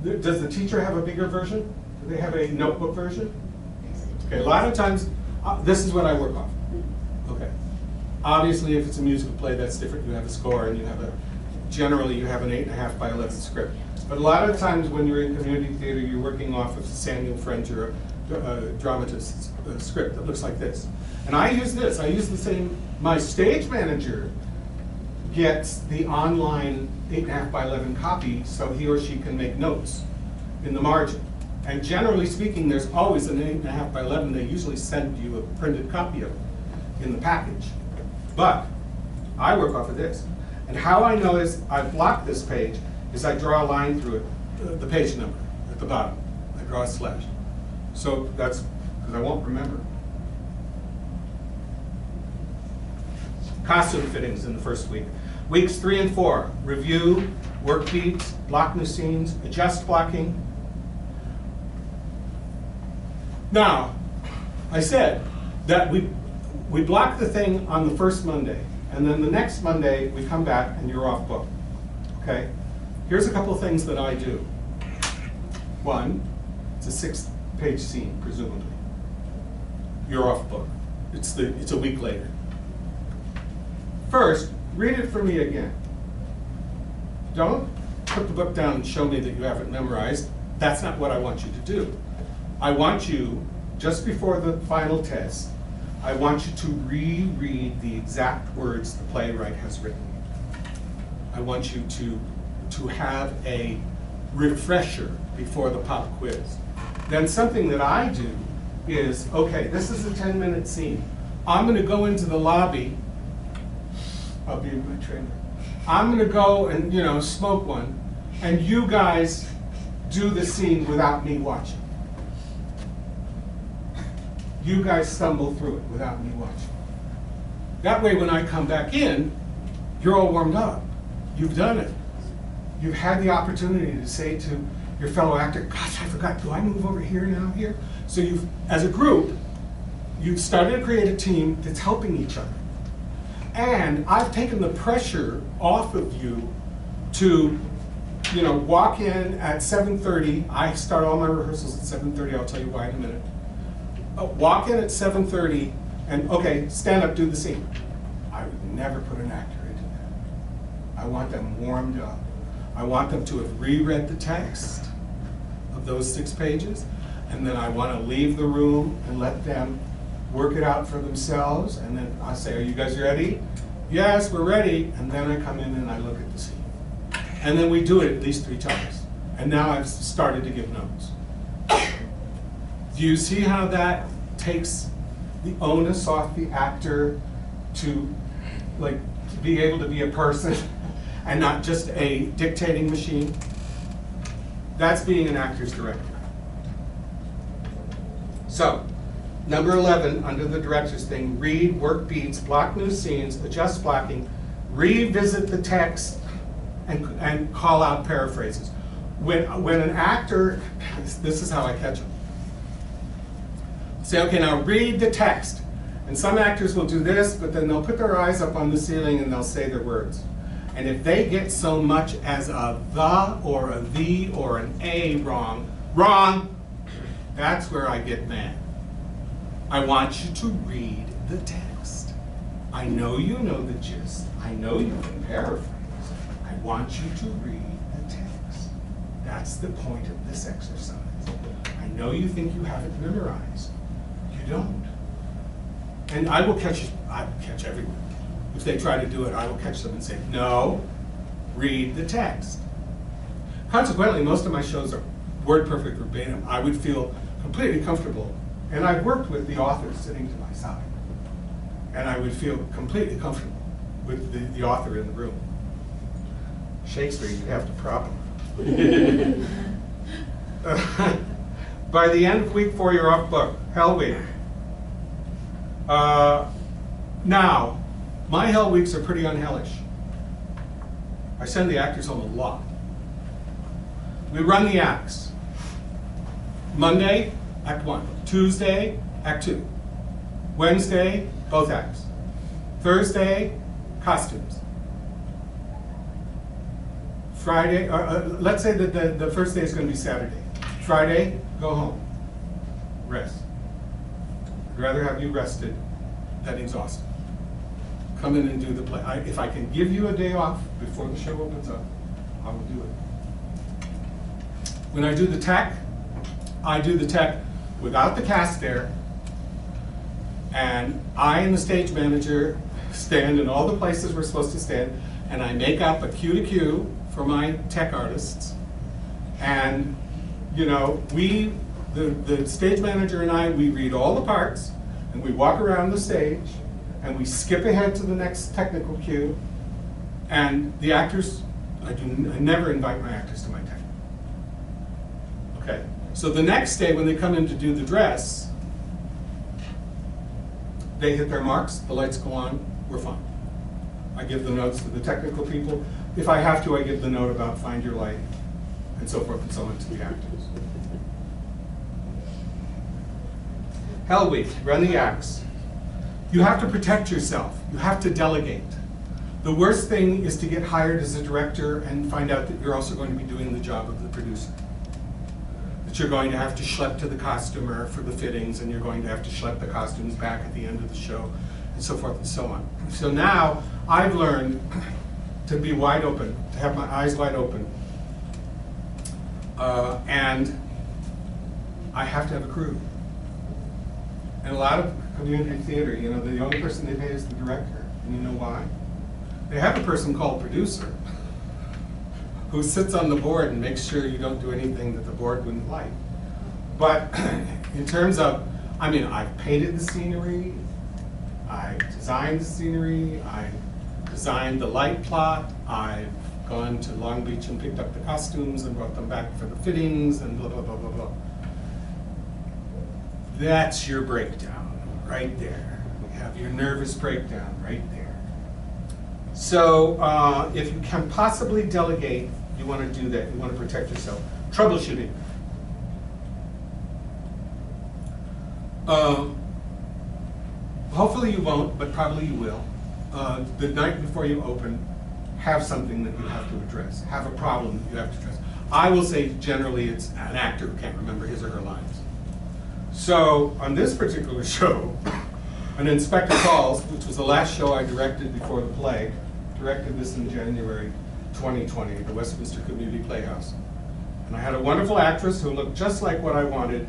Does the teacher have a bigger version? Do they have a notebook version? Okay, a lot of times, this is what I work off. Okay. Obviously, if it's a musical play, that's different. You have a score and you have generally you have an 8.5 by 11 script. But a lot of times when you're in community theater, you're working off of Samuel French or a dramatist's script that looks like this. And I use this. I use the same. My stage manager gets the online 8.5 by 11 copy so he or she can make notes in the margin. And generally speaking, there's always an 8.5 by 11. They usually send you a printed copy of it in the package. But I work off of this. And how I know is I block this page is I draw a line through it, the page number at the bottom. I draw a slash. So that's because I won't remember. Costume fittings in the first week. Weeks 3 and 4, review, work beats, block new scenes, adjust blocking. Now, I said that we block the thing on the first Monday, and then the next Monday we come back and you're off book. Okay? Here's a couple of things that I do. 1, it's a 6-page scene, presumably. You're off book. It's a week later. First, read it for me again. Don't put the book down and show me that you have it memorized. That's not what I want you to do. I want you, just before the final test, I want you to reread the exact words the playwright has written. I want you to have a refresher before the pop quiz. Then something that I do is, okay, this is a 10-minute scene. I'm going to go into the lobby. I'll be my trainer. I'm going to go and smoke one, and you guys do the scene without me watching. You guys stumble through it without me watching. That way, when I come back in, you're all warmed up. You've done it. You've had the opportunity to say to your fellow actor, gosh, I forgot, do I move over here now, here? So as a group, you've started to create a team that's helping each other. And I've taken the pressure off of you to, walk in at 7:30. I start all my rehearsals at 7:30. I'll tell you why in a minute. Walk in at 7:30 and, okay, stand up, do the scene. I would never put an actor into that. I want them warmed up. I want them to have reread the text of those 6 pages, and then I want to leave the room and let them work it out for themselves, and then I say, are you guys ready? Yes, we're ready. And then I come in and I look at the scene. And then we do it at least 3 times. And now I've started to give notes. Do you see how that takes the onus off the actor to be able to be a person and not just a dictating machine? That's being an actor's director. So, number 11, under the director's thing, read, work beats, block new scenes, adjust blocking, revisit the text, and call out paraphrases. When an actor, this is how I catch them. Say, okay, now read the text. And some actors will do this, but then they'll put their eyes up on the ceiling and they'll say their words. And if they get so much as a the or a the or an a wrong, That's where I get mad. I want you to read the text. I know you know the gist. I know you can paraphrase. I want you to read the text. That's the point of this exercise. I know you think you have it memorized. You don't. And I will catch everyone. If they try to do it, I will catch them and say, no, read the text. Consequently, most of my shows are word perfect verbatim. I would feel completely comfortable. And I've worked with the author sitting to my side. And I would feel completely comfortable with the author in the room. Shakespeare, you have to prop him. By the end of week 4, you're off book. Hell week. Now, my hell weeks are pretty unhellish. I send the actors home a lot. We run the acts. Monday, Act 1. Tuesday, Act 2. Wednesday, both acts. Thursday, costumes. Friday, let's say that the first day is going to be Saturday. Friday, go home. Rest. I'd rather have you rested than exhausted. Come in and do the play. If I can give you a day off before the show opens up, I will do it. When I do the tech, I do the tech without the cast there, and I and the stage manager stand in all the places we're supposed to stand, and I make up a cue to cue for my tech artists. And you know, the stage manager and I, we read all the parts, and we walk around the stage, and we skip ahead to the next technical cue, and the actors, I never invite my actors to my tech. Okay, so the next day when they come in to do the dress, they hit their marks, the lights go on, we're fine. I give the notes to the technical people. If I have to, I give the note about find your light, and so forth and so on to the actors. Hell week, run the acts. You have to protect yourself. You have to delegate. The worst thing is to get hired as a director and find out that you're also going to be doing the job of the producer. That you're going to have to schlep to the costumer for the fittings, and you're going to have to schlep the costumes back at the end of the show, and so forth and so on. So now I've learned to be wide open, to have my eyes wide open. And I have to have a crew. And a lot of community theater, you know, the only person they pay is the director. And you know why? They have a person called producer who sits on the board and makes sure you don't do anything that the board wouldn't like. But in terms of, I mean, I've painted the scenery, I designed the scenery, I designed the light plot, I've gone to Long Beach and picked up the costumes and brought them back for the fittings and blah, blah, blah, blah, blah. That's your breakdown right there. You have your nervous breakdown right there. So if you can possibly delegate, you want to do that. You want to protect yourself. Troubleshooting. Hopefully you won't, but probably you will. The night before you open, have something that you have to address. Have a problem that you have to address. I will say generally it's an actor who can't remember his or her lines. So on this particular show, an inspector calls, which was the last show I directed before the plague, directed this in January 2020 at the Westminster Community Playhouse. And I had a wonderful actress who looked just like what I wanted,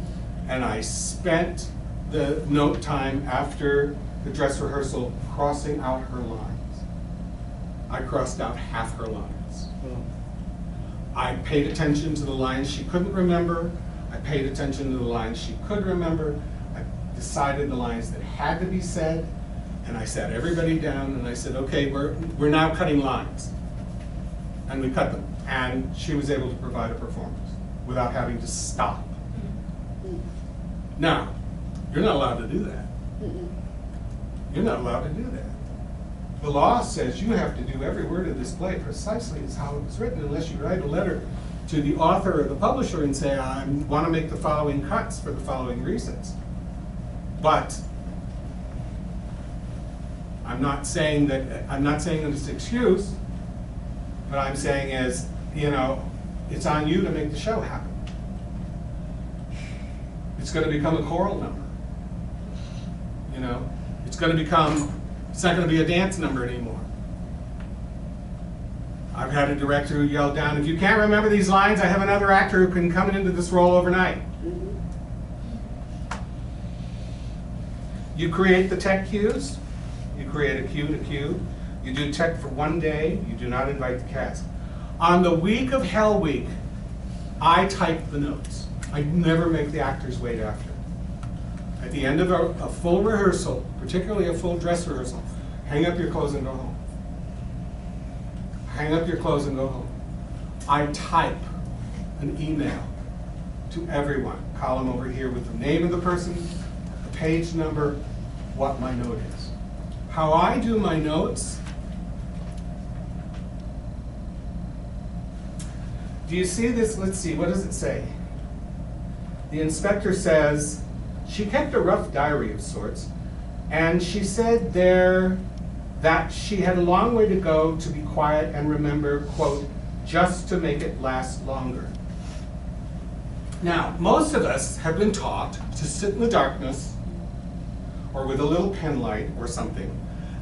and I spent the note time after the dress rehearsal crossing out her lines. I crossed out half her lines. I paid attention to the lines she couldn't remember. I paid attention to the lines she could remember. I decided the lines that had to be said, and I sat everybody down and I said, okay, we're now cutting lines. And we cut them. And she was able to provide a performance without having to stop. Now, you're not allowed to do that. You're not allowed to do that. The law says you have to do every word of this play precisely as how it was written, unless you write a letter to the author or the publisher and say, I want to make the following cuts for the following reasons. But I'm not saying that it's an excuse, but I'm saying is, you know, it's on you to make the show happen. It's going to become a choral number. You know, it's not going to be a dance number anymore. I've had a director who yelled down, if you can't remember these lines, I have another actor who can come into this role overnight. You create the tech cues. You create a cue to cue. You do tech for one day. You do not invite the cast. On the week of Hell Week, I type the notes. I never make the actors wait after. At the end of a full rehearsal, particularly a full dress rehearsal, hang up your clothes and go home. Hang up your clothes and go home. I type an email to everyone, column over here with the name of the person, the page number, what my note is. How I do my notes, do you see this? Let's see, what does it say? The inspector says, she kept a rough diary of sorts, and she said there that she had a long way to go to be quiet and remember, quote, just to make it last longer. Now, most of us have been taught to sit in the darkness or with a little pen light or something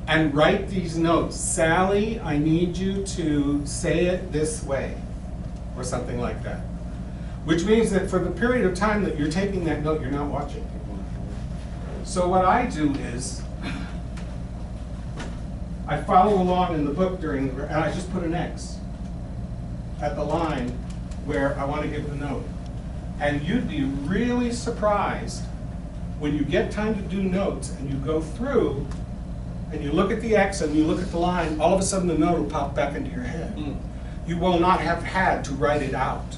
and write these notes. Sally, I need you to say it this way, or something like that. Which means that for the period of time that you're taking that note, you're not watching. So what I do is, I follow along in the book and I just put an X at the line where I want to give the note. And you'd be really surprised when you get time to do notes and you go through and you look at the X and you look at the line, all of a sudden the note will pop back into your head. You will not have had to write it out.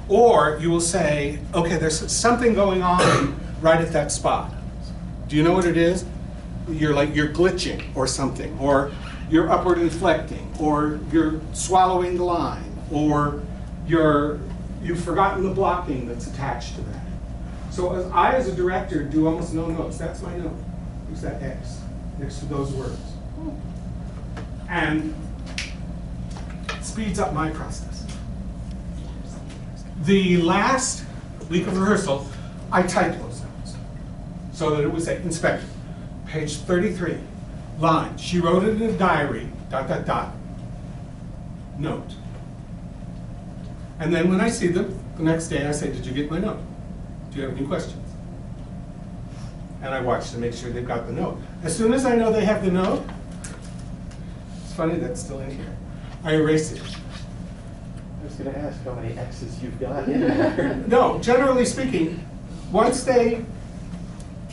Or you will say, okay, there's something going on right at that spot. Do you know what it is? You're glitching or something, or you're upward inflecting, or you're swallowing the line, or you've forgotten the blocking that's attached to that. So I, as a director, do almost no notes. That's my note. Use that X next to those words. And it speeds up my process. The last week of rehearsal, I typed those notes so that it would say, Inspector, page 33, line, she wrote it in a diary, ... note. And then when I see them, the next day I say, did you get my note? Do you have any questions? And I watch to make sure they've got the note. As soon as I know they have the note, it's funny that's still in here, I erase it. I was going to ask how many X's you've got in there. No, generally speaking, once they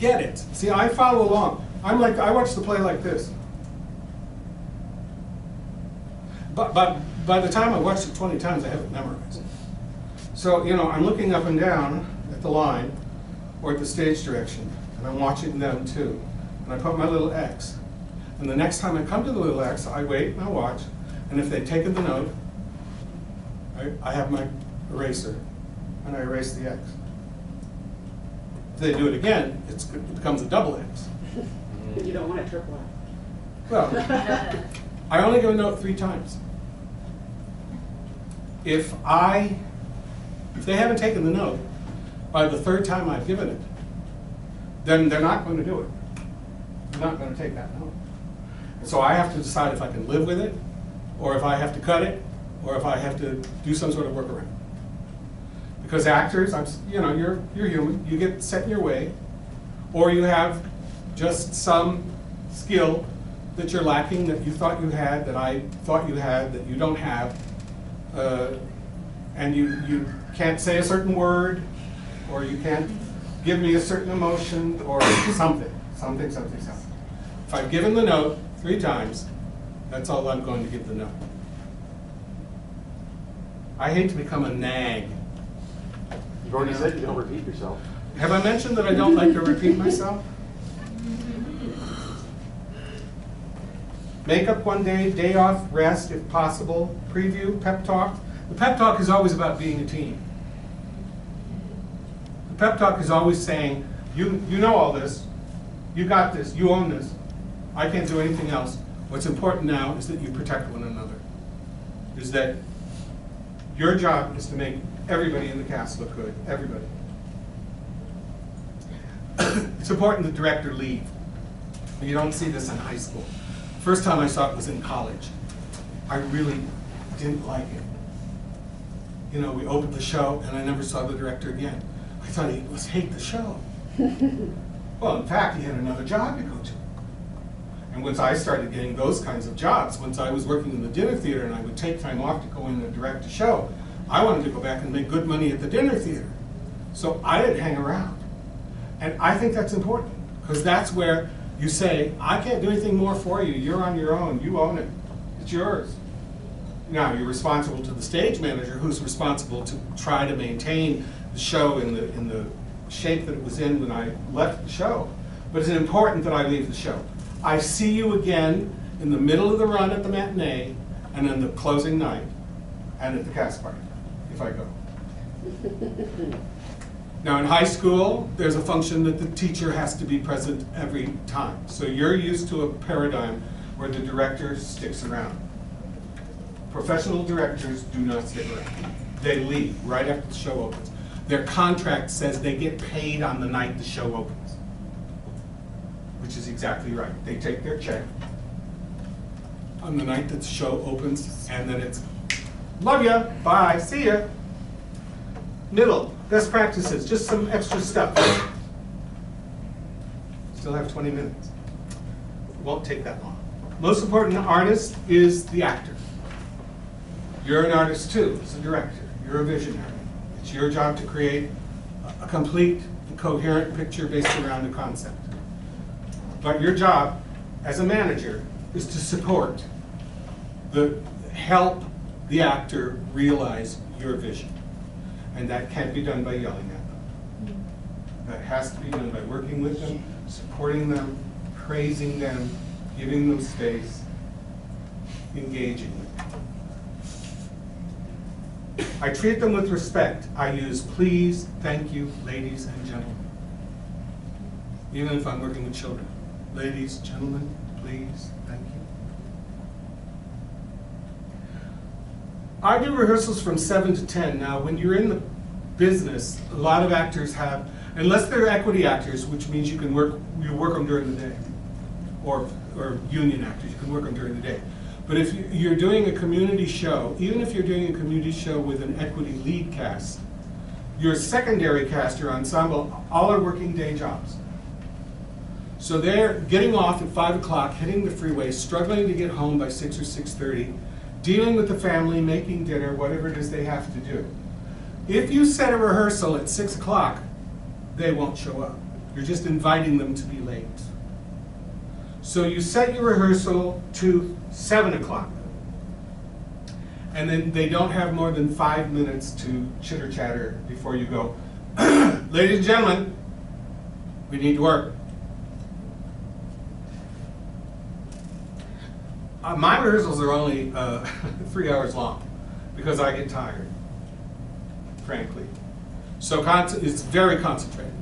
get it, see, I follow along. I watch the play like this. But by the time I watched it 20 times, I have it memorized. So, you know, I'm looking up and down at the line or at the stage direction, and I'm watching them too. And I put my little X. And the next time I come to the little X, I wait and I watch. And if they've taken the note, I have my eraser, and I erase the X. If they do it again, it becomes a double X. You don't want a triple X. Well, I only give a note 3 times. If they haven't taken the note by the 3rd time I've given it, then they're not going to do it. They're not going to take that note. And so I have to decide if I can live with it, or if I have to cut it, or if I have to do some sort of workaround. Because actors, you're human, you get set in your way, or you have just some skill that you're lacking, that you thought you had, that I thought you had, that you don't have, and you can't say a certain word, or you can't give me a certain emotion, or something. If I've given the note 3 times, that's all I'm going to give the note. I hate to become a nag. You've already said you don't repeat yourself. Have I mentioned that I don't like to repeat myself? Makeup one day, day off, rest if possible, preview, pep talk. The pep talk is always about being a team. The pep talk is always saying, you know all this, you got this, you own this, I can't do anything else. What's important now is that you protect one another. Is that your job is to make everybody in the cast look good, everybody. it's important the director lead. You don't see this in high school. First time I saw it was in college. I really didn't like it. You know, we opened the show and I never saw the director again. I thought he must hate the show. Well, in fact, he had another job to go to. And once I started getting those kinds of jobs, once I was working in the dinner theater and I would take time off to go in and direct a show, I wanted to go back and make good money at the dinner theater. So I didn't hang around. And I think that's important, because that's where you say, I can't do anything more for you. You're on your own. You own it. It's yours. Now, you're responsible to the stage manager, who's responsible to try to maintain the show in the shape that it was in when I left the show. But it's important that I leave the show. I see you again in the middle of the run at the matinee, and in the closing night, and at the cast party, if I go. Now in high school, there's a function that the teacher has to be present every time. So you're used to a paradigm where the director sticks around. Professional directors do not stick around. They leave right after the show opens. Their contract says they get paid on the night the show opens, which is exactly right. They take their check on the night that the show opens, and then it's, love ya, bye, see ya. Middle, best practices, just some extra stuff. Still have 20 minutes. It won't take that long. Most important artist is the actor. You're an artist too, as a director. You're a visionary. It's your job to create a complete and coherent picture based around a concept. But your job as a manager is to support, help the actor realize your vision. And that can't be done by yelling at them. That has to be done by working with them, supporting them, praising them, giving them space, engaging them. I treat them with respect. I use please, thank you, ladies and gentlemen. Even if I'm working with children. Ladies, gentlemen, please, thank you. I do rehearsals from 7 to 10. Now, when you're in the business, a lot of actors have, unless they're equity actors, which means you work them during the day, or union actors, you can work them during the day. But if you're doing a community show, even if you're doing a community show with an equity lead cast, your secondary cast, your ensemble, all are working day jobs. So they're getting off at 5 o'clock, hitting the freeway, struggling to get home by 6 or 6:30, dealing with the family, making dinner, whatever it is they have to do. If you set a rehearsal at 6 o'clock, they won't show up. You're just inviting them to be late. So you set your rehearsal to 7 o'clock. And then they don't have more than 5 minutes to chitter chatter before you go, ladies and gentlemen, we need to work. My rehearsals are only 3 hours long because I get tired, frankly. So it's very concentrated.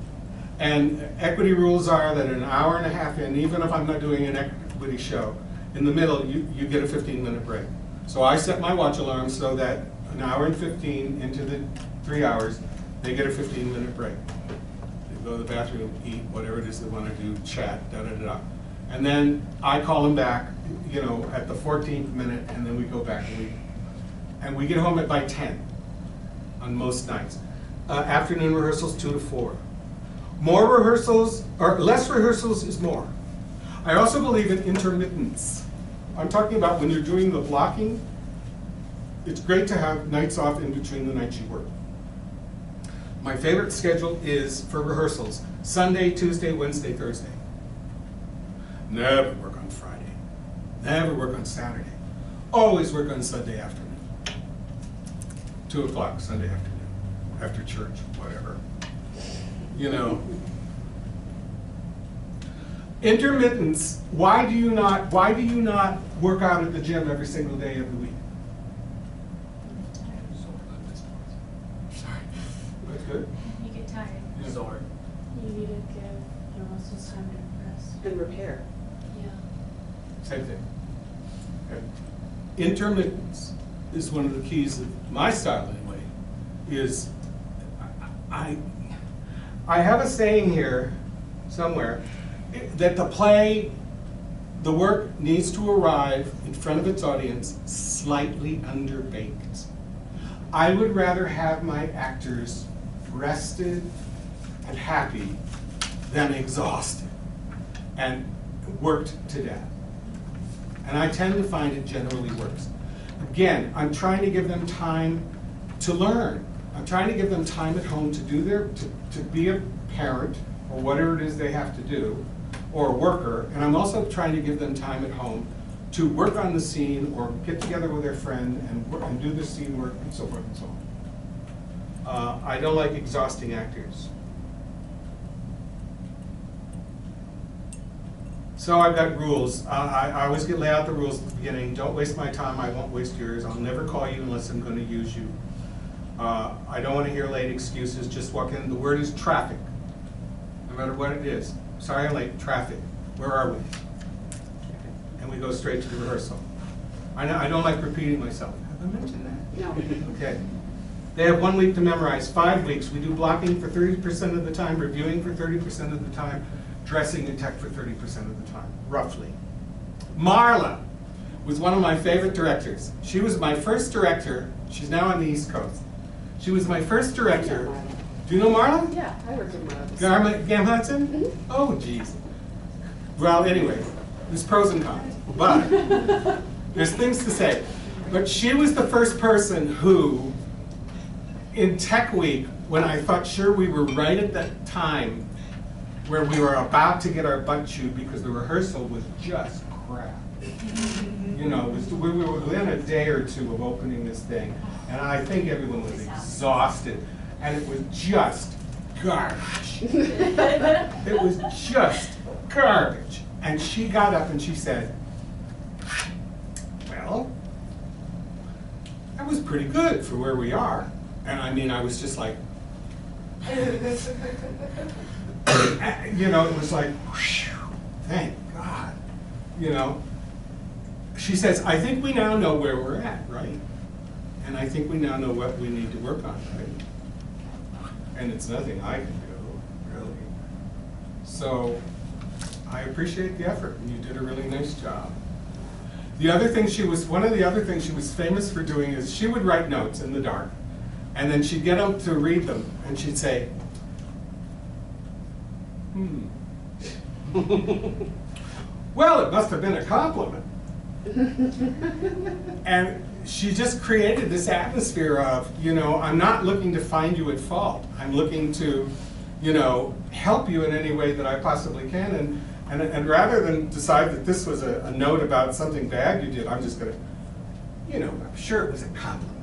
And equity rules are that an hour and a half in, even if I'm not doing an equity show, in the middle you get a 15-minute break. So I set my watch alarm so that an hour and 15 into the 3 hours, they get a 15-minute break. They go to the bathroom, eat, whatever it is they want to do, chat, da-da-da-da. And then I call them back, you know, at the 14th minute, and then we go back and we get home by 10 on most nights. Afternoon rehearsals 2 to 4. More rehearsals, or less rehearsals is more. I also believe in intermittence. I'm talking about when you're doing the blocking, it's great to have nights off in between the nights you work. My favorite schedule is, for rehearsals, Sunday, Tuesday, Wednesday, Thursday. Never work on Friday. Never work on Saturday. Always work on Sunday afternoon. 2 o'clock Sunday afternoon, after church, whatever. You know. Intermittence, why do you not work out at the gym every single day of the week? Sorry. That's good. You get tired. Yeah. Sorry. You need to give your muscles time to rest. And repair. Yeah. Same thing. Okay. Intermittence is one of the keys of my style anyway, is I have a saying here somewhere, that the play, the work needs to arrive in front of its audience slightly underbaked. I would rather have my actors rested and happy than exhausted and worked to death. And I tend to find it generally works. Again, I'm trying to give them time to learn. I'm trying to give them time at home to do to be a parent, or whatever it is they have to do, or a worker, and I'm also trying to give them time at home to work on the scene or get together with their friend and do the scene work and so forth and so on. I don't like exhausting actors. So I've got rules. I always lay out the rules at the beginning. Don't waste my time, I won't waste yours. I'll never call you unless I'm going to use you. I don't want to hear late excuses, just walk in. The word is traffic, no matter what it is. Sorry I'm late, traffic. Where are we? And we go straight to the rehearsal. I don't like repeating myself. Have I mentioned that? No. Okay. They have 1 week to memorize, 5 weeks. We do blocking for 30% of the time, reviewing for 30% of the time, dressing and tech for 30% of the time, roughly. Marla was one of my favorite directors. She was my first director. She's now on the East Coast. She was my first director. Do you know Marla? Yeah, I worked with Marla. Gam Hudson? Mm-hmm. Oh, geez. Well, anyway, there's pros and cons, but there's things to say. But she was the first person who, in Tech Week, when I thought sure we were right at that time where we were about to get our butt chewed because the rehearsal was just crap. You know, we were within a day or two of opening this thing, and I think everyone was exhausted, and it was just garbage. It was just garbage. And she got up and she said, well, that was pretty good for where we are. And I mean, I was just like, you know, it was like, whew, thank God, you know. She says, I think we now know where we're at, right? And I think we now know what we need to work on, right? And it's nothing I can do, really. So I appreciate the effort, and you did a really nice job. The other thing one of the other things she was famous for doing is she would write notes in the dark, and then she'd get them to read them, and she'd say, well, it must have been a compliment. And she just created this atmosphere of, you know, I'm not looking to find you at fault. I'm looking to, you know, help you in any way that I possibly can. And rather than decide that this was a note about something bad you did, I'm just going to, you know, I'm sure it was a compliment.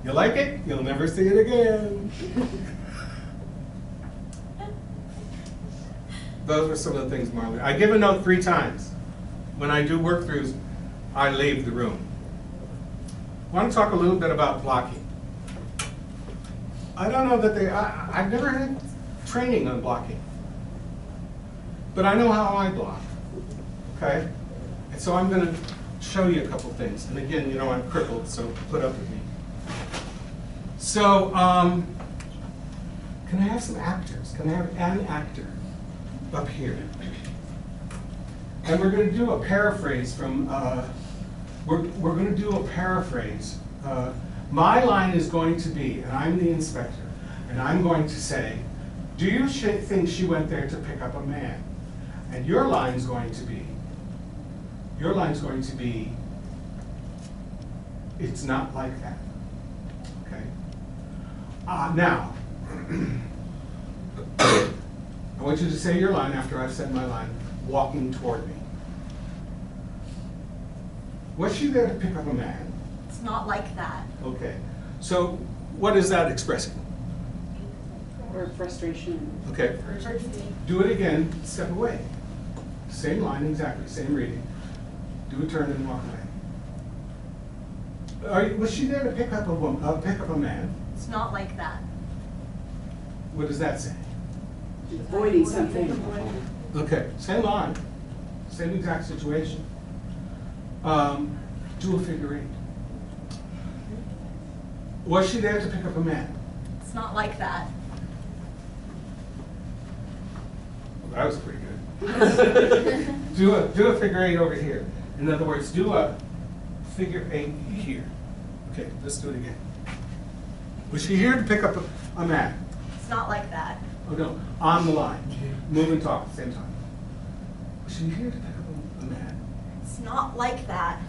You like it? You'll never see it again. Those were some of the things Marley. I give a note 3 times. When I do work-throughs, I leave the room. I want to talk a little bit about blocking. I don't know that I've never had training on blocking. But I know how I block, okay? And so I'm going to show you a couple things. And again, you know, I'm crippled, so put up with me. So, can I have some actors? Can I have an actor up here? And we're going to do a paraphrase from, we're going to do a paraphrase. My line is going to be, and I'm the inspector, and I'm going to say, do you think she went there to pick up a man? And your line's going to be, it's not like that, okay? Now, I want you to say your line after I've said my line, walking toward me. Was she there to pick up a man? It's not like that. Okay, so what is that expressing? Or frustration. Okay, do it again, step away. Same line, exactly, same reading. Do a turn and walk away. Was she there to pick up a man? It's not like that. What does that say? Avoiding something. Okay, same line, same exact situation. Do a figure 8. Was she there to pick up a man? It's not like that. that was pretty good. Do a figure eight over here. In other words, do a figure eight here. Okay, let's do it again. Was she here to pick up a mat? It's not like that. Oh no, on the line. Move and talk at the same time. Was she here to pick up a mat? It's not like that.